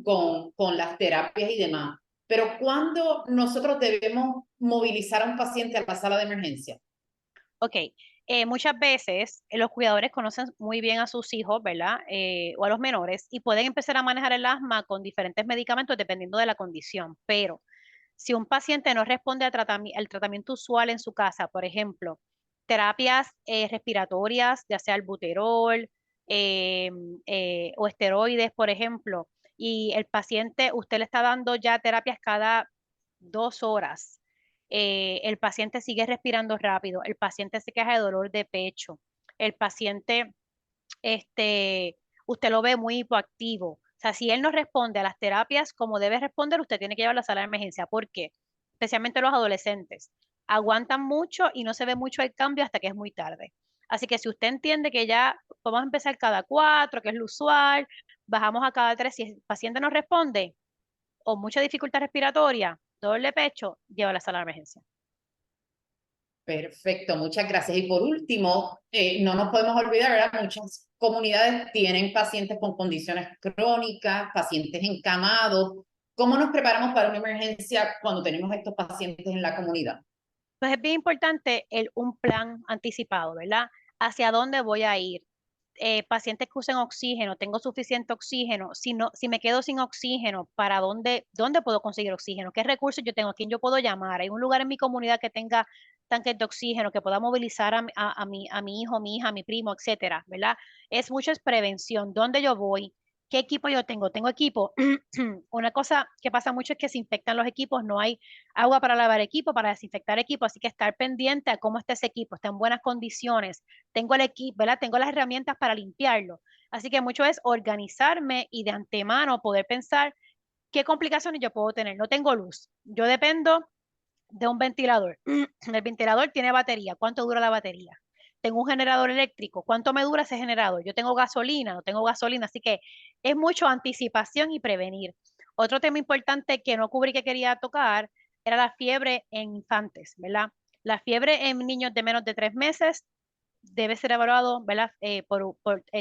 con las terapias y demás. Pero ¿cuándo nosotros debemos movilizar a un paciente a la sala de emergencia? Ok, muchas veces los cuidadores conocen muy bien a sus hijos, ¿verdad? O a los menores y pueden empezar a manejar el asma con diferentes medicamentos dependiendo de la condición. Pero si un paciente no responde al tratamiento usual en su casa, por ejemplo, terapias respiratorias, ya sea albuterol eh, o esteroides, por ejemplo, y el paciente, usted le está dando ya terapias cada 2 horas, el paciente sigue respirando rápido, el paciente se queja de dolor de pecho, el paciente, este, usted lo ve muy hipoactivo. O sea, si él no responde a las terapias como debe responder, usted tiene que llevarlo a la sala de emergencia. ¿Por qué? Especialmente los adolescentes. Aguantan mucho y no se ve mucho el cambio hasta que es muy tarde. Así que si usted entiende que ya vamos a empezar cada 4, que es lo usual, bajamos a cada 3, si el paciente no responde o mucha dificultad respiratoria, dolor de pecho, lleva a la sala de emergencia. Perfecto, muchas gracias. Y por último, no nos podemos olvidar, ¿verdad? Muchas comunidades tienen pacientes con condiciones crónicas, pacientes encamados. ¿Cómo nos preparamos para una emergencia cuando tenemos estos pacientes en la comunidad? Pues es bien importante un plan anticipado, ¿verdad? ¿Hacia dónde voy a ir? Pacientes que usen oxígeno, tengo suficiente oxígeno, si me quedo sin oxígeno, ¿para dónde puedo conseguir oxígeno? ¿Qué recursos yo tengo? ¿A quién yo puedo llamar? ¿Hay un lugar en mi comunidad que tenga tanques de oxígeno, que pueda movilizar a mi hijo, mi hija, mi primo, etcétera, ¿verdad? Es prevención. ¿Dónde yo voy? ¿Qué equipo yo tengo? ¿Tengo equipo? Una cosa que pasa mucho es que se infectan los equipos, no hay agua para lavar equipo, para desinfectar equipo, así que estar pendiente a cómo está ese equipo, está en buenas condiciones, tengo el equipo, ¿verdad? Tengo las herramientas para limpiarlo. Así que mucho es organizarme y de antemano poder pensar qué complicaciones yo puedo tener. No tengo luz, yo dependo de un ventilador. El ventilador tiene batería, ¿cuánto dura la batería? Tengo un generador eléctrico, ¿cuánto me dura ese generador? Yo tengo gasolina, no tengo gasolina, así que es mucho anticipación y prevenir. Otro tema importante que no cubrí que quería tocar era la fiebre en infantes, ¿verdad? La fiebre en niños de menos de 3 meses debe ser evaluado, ¿verdad?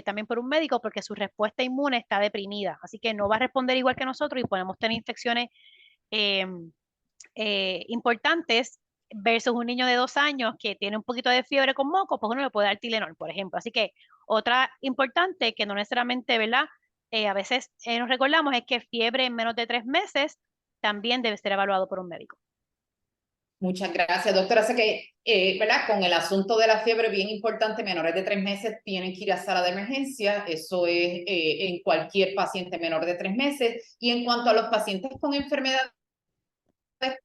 También por un médico porque su respuesta inmune está deprimida, así que no va a responder igual que nosotros y podemos tener infecciones eh, importantes versus un niño de 2 años que tiene un poquito de fiebre con moco, pues uno le puede dar Tylenol, por ejemplo. Así que otra importante que no necesariamente, ¿verdad? A veces nos recordamos es que fiebre en menos de 3 meses también debe ser evaluado por un médico. Muchas gracias, doctora. Sé que, ¿verdad? Con el asunto de la fiebre, bien importante, menores de 3 meses tienen que ir a sala de emergencia. Eso es en cualquier paciente menor de 3 meses. Y en cuanto a los pacientes con enfermedades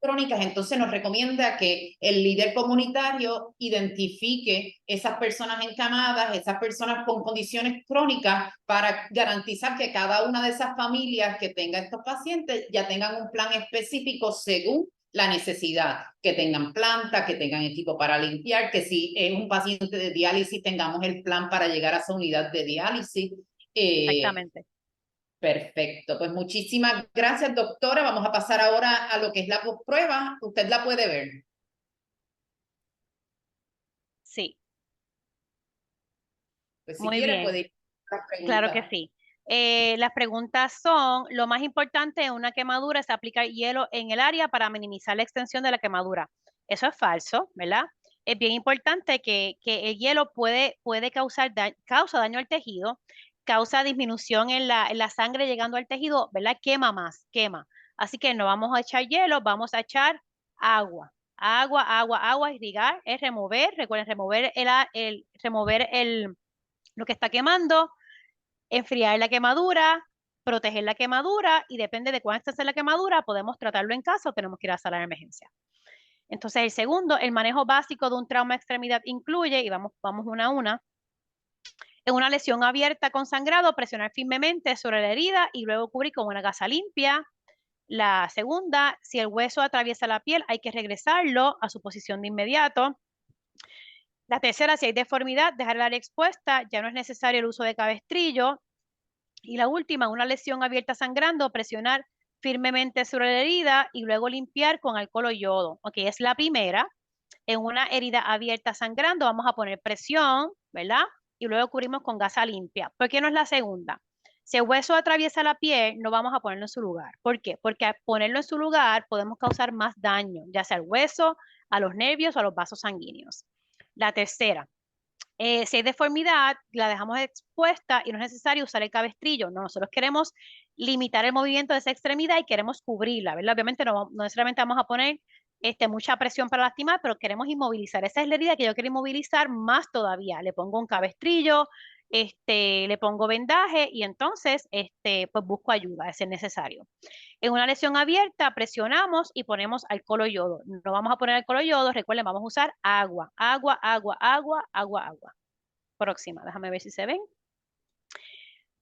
crónicas, entonces nos recomienda que el líder comunitario identifique esas personas encamadas, esas personas con condiciones crónicas, para garantizar que cada una de esas familias que tenga estos pacientes ya tengan un plan específico según la necesidad, que tengan planta, que tengan equipo para limpiar, que si es un paciente de diálisis tengamos el plan para llegar a esa unidad de diálisis. Exactamente. Perfecto, pues muchísimas gracias, doctora. Vamos a pasar ahora a lo que es la prueba. Usted la puede ver. Sí, Pues si muy quiere bien. puede ir a las Claro que preguntas. sí. Las preguntas son, lo más importante en una quemadura es aplicar hielo en el área para minimizar la extensión de la quemadura. Eso es falso, ¿verdad? Es bien importante que el hielo puede causar causa daño al tejido, causa disminución en la sangre llegando al tejido, ¿verdad? Quema más, quema. Así que no vamos a echar hielo, vamos a echar agua. Agua, agua, agua, irrigar, es remover, recuerden, remover lo que está quemando, enfriar la quemadura, proteger la quemadura y depende de cuánto esté la quemadura, podemos tratarlo en casa o tenemos que ir a la sala de emergencia. Entonces, el segundo, el manejo básico de un trauma de extremidad incluye, y vamos una a una, en una lesión abierta con sangrado, presionar firmemente sobre la herida y luego cubrir con una gasa limpia. La segunda, si el hueso atraviesa la piel, hay que regresarlo a su posición de inmediato. La tercera, si hay deformidad, dejar el área expuesta, ya no es necesario el uso de cabestrillo. Y la última, una lesión abierta sangrando, presionar firmemente sobre la herida y luego limpiar con alcohol o yodo. Ok, es la primera. En una herida abierta sangrando vamos a poner presión, ¿verdad? Y luego cubrimos con gasa limpia. ¿Por qué no es la segunda? Si el hueso atraviesa la piel, no vamos a ponerlo en su lugar. ¿Por qué? Porque al ponerlo en su lugar podemos causar más daño, ya sea al hueso, a los nervios o a los vasos sanguíneos. La tercera, si hay deformidad, la dejamos expuesta y no es necesario usar el cabestrillo. No, nosotros queremos limitar el movimiento de esa extremidad y queremos cubrirla, ¿verdad? Obviamente no necesariamente vamos a poner mucha presión para lastimar, pero queremos inmovilizar. Esa es la herida que yo quiero inmovilizar más todavía. Le pongo un cabestrillo, le pongo vendaje y entonces pues busco ayuda, de ser necesario. En una lesión abierta, presionamos y ponemos alcohol o yodo. No vamos a poner alcohol o yodo, recuerden, vamos a usar agua, agua, agua, agua, agua, agua. Próxima, déjame ver si se ven.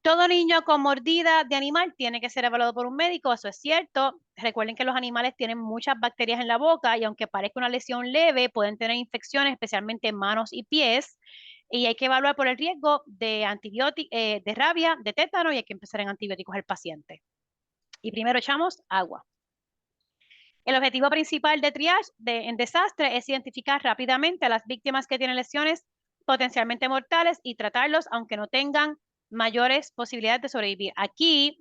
Todo niño con mordida de animal tiene que ser evaluado por un médico, eso es cierto. Recuerden que los animales tienen muchas bacterias en la boca y aunque parezca una lesión leve, pueden tener infecciones, especialmente en manos y pies. Y hay que evaluar por el riesgo de de rabia, de tétano y hay que empezar en antibióticos al paciente. Y primero echamos agua. El objetivo principal de triage en desastre es identificar rápidamente a las víctimas que tienen lesiones potencialmente mortales y tratarlos aunque no tengan mayores posibilidades de sobrevivir. Aquí,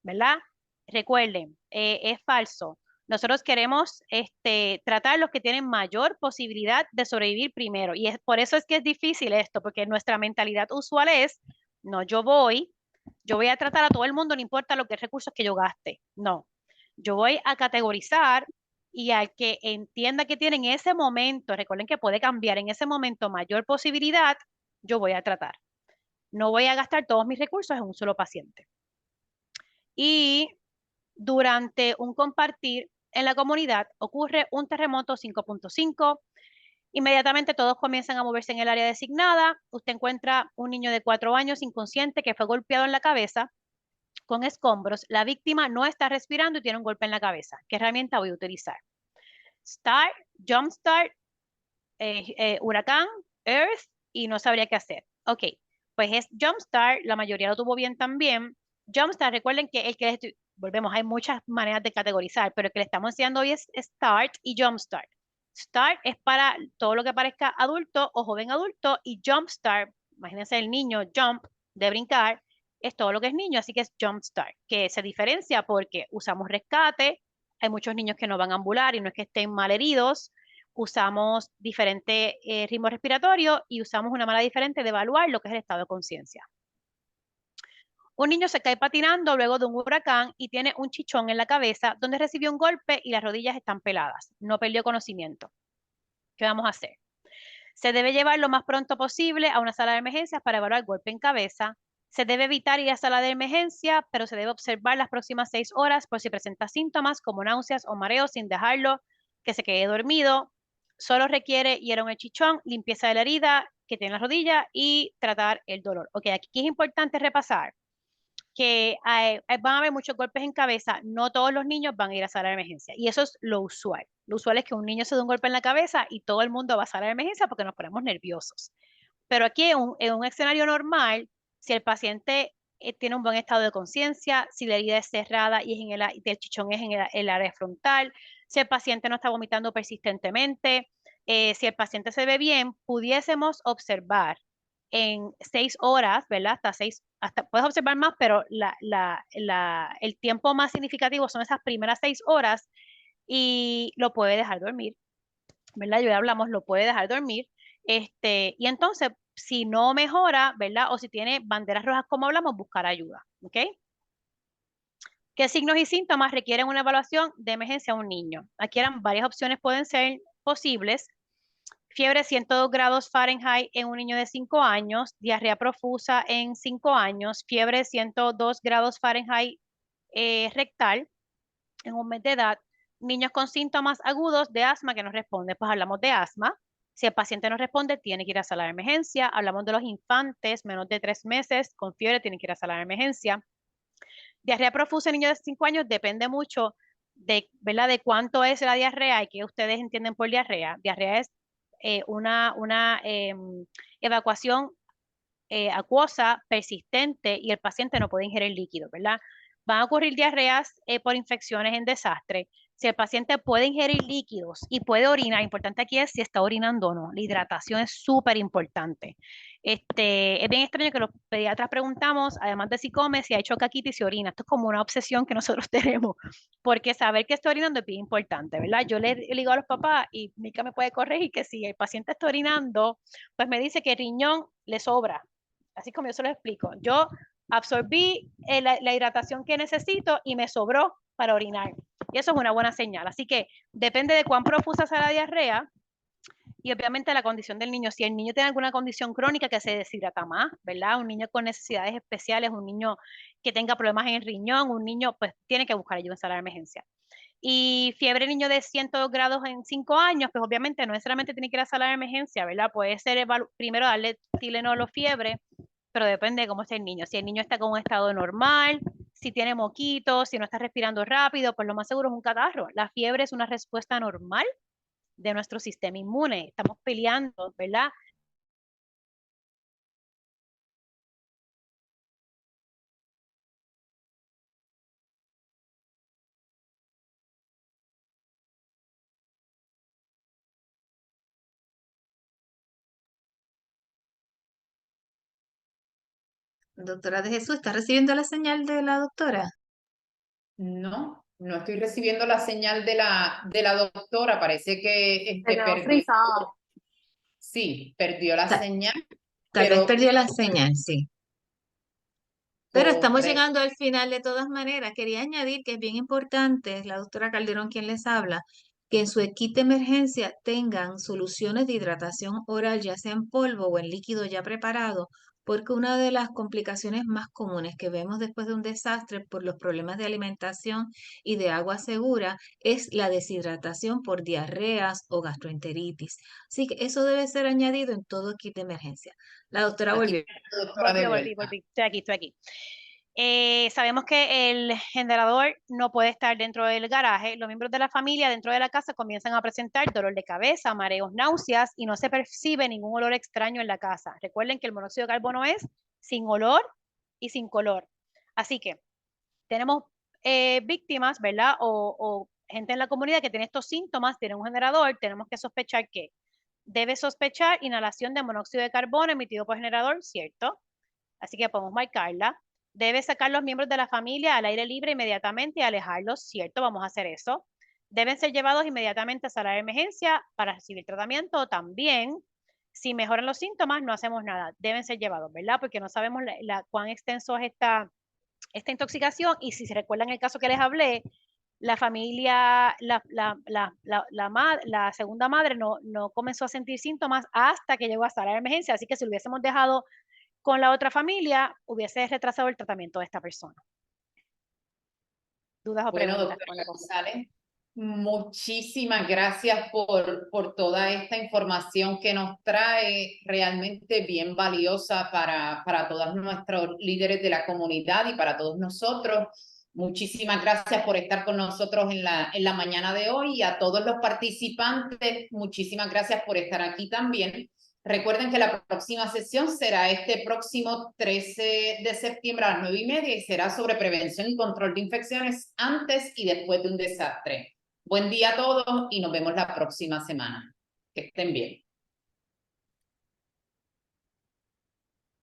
¿verdad? Recuerden, es falso. Nosotros queremos tratar a los que tienen mayor posibilidad de sobrevivir primero. Y por eso es que es difícil esto, porque nuestra mentalidad usual es, no, yo voy a tratar a todo el mundo, no importa los recursos que yo gaste. No, yo voy a categorizar y al que entienda que tiene en ese momento, recuerden que puede cambiar en ese momento mayor posibilidad, yo voy a tratar. No voy a gastar todos mis recursos en un solo paciente. Y durante un compartir en la comunidad ocurre un terremoto 5.5. Inmediatamente todos comienzan a moverse en el área designada. Usted encuentra un niño de 4 años inconsciente que fue golpeado en la cabeza con escombros. La víctima no está respirando y tiene un golpe en la cabeza. ¿Qué herramienta voy a utilizar? Start, Jump Start, Huracán, Earth y no sabría qué hacer. Ok, pues es Jump Start, la mayoría lo tuvo bien también. Jump Start, recuerden que volvemos, hay muchas maneras de categorizar, pero el que le estamos enseñando hoy es Start y Jump Start. Start es para todo lo que parezca adulto o joven adulto y Jump Start, imagínense el niño jump, de brincar, es todo lo que es niño, así que es Jump Start, que se diferencia porque usamos rescate, hay muchos niños que no van a ambular y no es que estén mal heridos, usamos diferentes ritmos respiratorios y usamos una manera diferente de evaluar lo que es el estado de conciencia. Un niño se cae patinando luego de un huracán y tiene un chichón en la cabeza donde recibió un golpe y las rodillas están peladas. No perdió conocimiento. ¿Qué vamos a hacer? Se debe llevar lo más pronto posible a una sala de emergencias para evaluar el golpe en cabeza. Se debe evitar ir a sala de emergencia, pero se debe observar las próximas 6 horas por si presenta síntomas como náuseas o mareos sin dejarlo que se quede dormido. Solo requiere hielo en el chichón, limpieza de la herida que tiene en la rodilla y tratar el dolor. Ok, aquí es importante repasar que van a haber muchos golpes en cabeza, no todos los niños van a ir a sala de emergencia. Y eso es lo usual. Lo usual es que un niño se dé un golpe en la cabeza y todo el mundo va a sala de emergencia porque nos ponemos nerviosos. Pero aquí en un escenario normal, si el paciente tiene un buen estado de conciencia, si la herida es cerrada y el chichón es en el área frontal, si el paciente no está vomitando persistentemente, si el paciente se ve bien, pudiésemos observar en 6 horas, ¿verdad? hasta puedes observar más, pero el tiempo más significativo son esas primeras 6 horas y lo puede dejar dormir, ¿verdad? Ya hablamos, lo puede dejar dormir. Y entonces, si no mejora, ¿verdad? O si tiene banderas rojas, como hablamos, buscar ayuda, ¿ok? ¿Qué signos y síntomas requieren una evaluación de emergencia a un niño? Aquí eran varias opciones, pueden ser posibles. Fiebre 102 grados Fahrenheit en un niño de 5 años, diarrea profusa en 5 años, fiebre 102 grados Fahrenheit rectal en un mes de edad, niños con síntomas agudos de asma que no responden, pues hablamos de asma. Si el paciente no responde, tiene que ir a sala de emergencia. Hablamos de los infantes menos de 3 meses con fiebre, tienen que ir a sala de emergencia. Diarrea profusa en niños de 5 años depende mucho de, ¿verdad? De cuánto es la diarrea y qué ustedes entienden por diarrea. Diarrea es una evacuación acuosa persistente y el paciente no puede ingerir líquido, ¿verdad? Van a ocurrir diarreas por infecciones en desastre. Si el paciente puede ingerir líquidos y puede orinar, importante aquí es si está orinando o no. La hidratación es súper importante. Es bien extraño que los pediatras preguntamos, además de si come, si ha hecho caquita y si orina. Esto es como una obsesión que nosotros tenemos, porque saber que está orinando es bien importante, ¿verdad? Yo le digo a los papás, y Mica me puede corregir, que si el paciente está orinando, pues me dice que el riñón le sobra. Así como yo se lo explico. Yo absorbí la hidratación que necesito y me sobró para orinar. Y eso es una buena señal. Así que depende de cuán profusa sea la diarrea y obviamente la condición del niño. Si el niño tiene alguna condición crónica que se deshidrata más, ¿verdad? Un niño con necesidades especiales, un niño que tenga problemas en el riñón, un niño pues tiene que buscar ayuda en sala de emergencia. Y fiebre niño de 102 grados en 5 años, pues obviamente no necesariamente tiene que ir a sala de emergencia, ¿verdad? Puede ser primero darle Tylenol o fiebre, pero depende de cómo esté el niño. Si el niño está con un estado normal, si tiene moquitos, si no está respirando rápido, pues lo más seguro es un catarro. La fiebre es una respuesta normal de nuestro sistema inmune. Estamos peleando, ¿verdad? Doctora de Jesús, ¿está recibiendo la señal de la doctora? No, no estoy recibiendo la señal de la doctora. Parece que Se quedó perdió. frisado. Sí, perdió la Ta- señal, Tal vez pero perdió la señal, sí. Pero estamos correcto. llegando al final de todas maneras. Quería añadir que es bien importante, es la doctora Calderón quien les habla, que en su equipo de emergencia tengan soluciones de hidratación oral, ya sea en polvo o en líquido ya preparado, porque una de las complicaciones más comunes que vemos después de un desastre por los problemas de alimentación y de agua segura es la deshidratación por diarreas o gastroenteritis. Así que eso debe ser añadido en todo equipo de emergencia. La doctora Aquí volvió. está la doctora de vuelta. Volví. Estoy aquí. Sabemos que el generador no puede estar dentro del garaje. Los miembros de la familia dentro de la casa comienzan a presentar dolor de cabeza, mareos, náuseas y no se percibe ningún olor extraño en la casa. Recuerden que el monóxido de carbono es sin olor y sin color. Así que tenemos víctimas, ¿verdad? O gente en la comunidad que tiene estos síntomas, tiene un generador, tenemos que sospechar que debe sospechar inhalación de monóxido de carbono emitido por generador, ¿cierto? Así que podemos marcarla. Debe sacar los miembros de la familia al aire libre inmediatamente y alejarlos, ¿cierto? Vamos a hacer eso. Deben ser llevados inmediatamente a sala de emergencia para recibir tratamiento también. Si mejoran los síntomas, no hacemos nada. Deben ser llevados, ¿verdad? Porque no sabemos cuán extenso es esta intoxicación y si se recuerdan el caso que les hablé, la familia, la segunda madre no comenzó a sentir síntomas hasta que llegó a sala de emergencia, así que si lo hubiésemos dejado con la otra familia, hubiese retrasado el tratamiento de esta persona. ¿Dudas o Bueno, preguntas doctora con la González, muchísimas gracias por toda esta información que nos trae, realmente bien valiosa para todos nuestros líderes de la comunidad y para todos nosotros. Muchísimas gracias por estar con nosotros en la mañana de hoy y a todos los participantes, muchísimas gracias por estar aquí también. Recuerden que la próxima sesión será este próximo 13 de septiembre a las 9:30 y será sobre prevención y control de infecciones antes y después de un desastre. Buen día a todos y nos vemos la próxima semana. Que estén bien.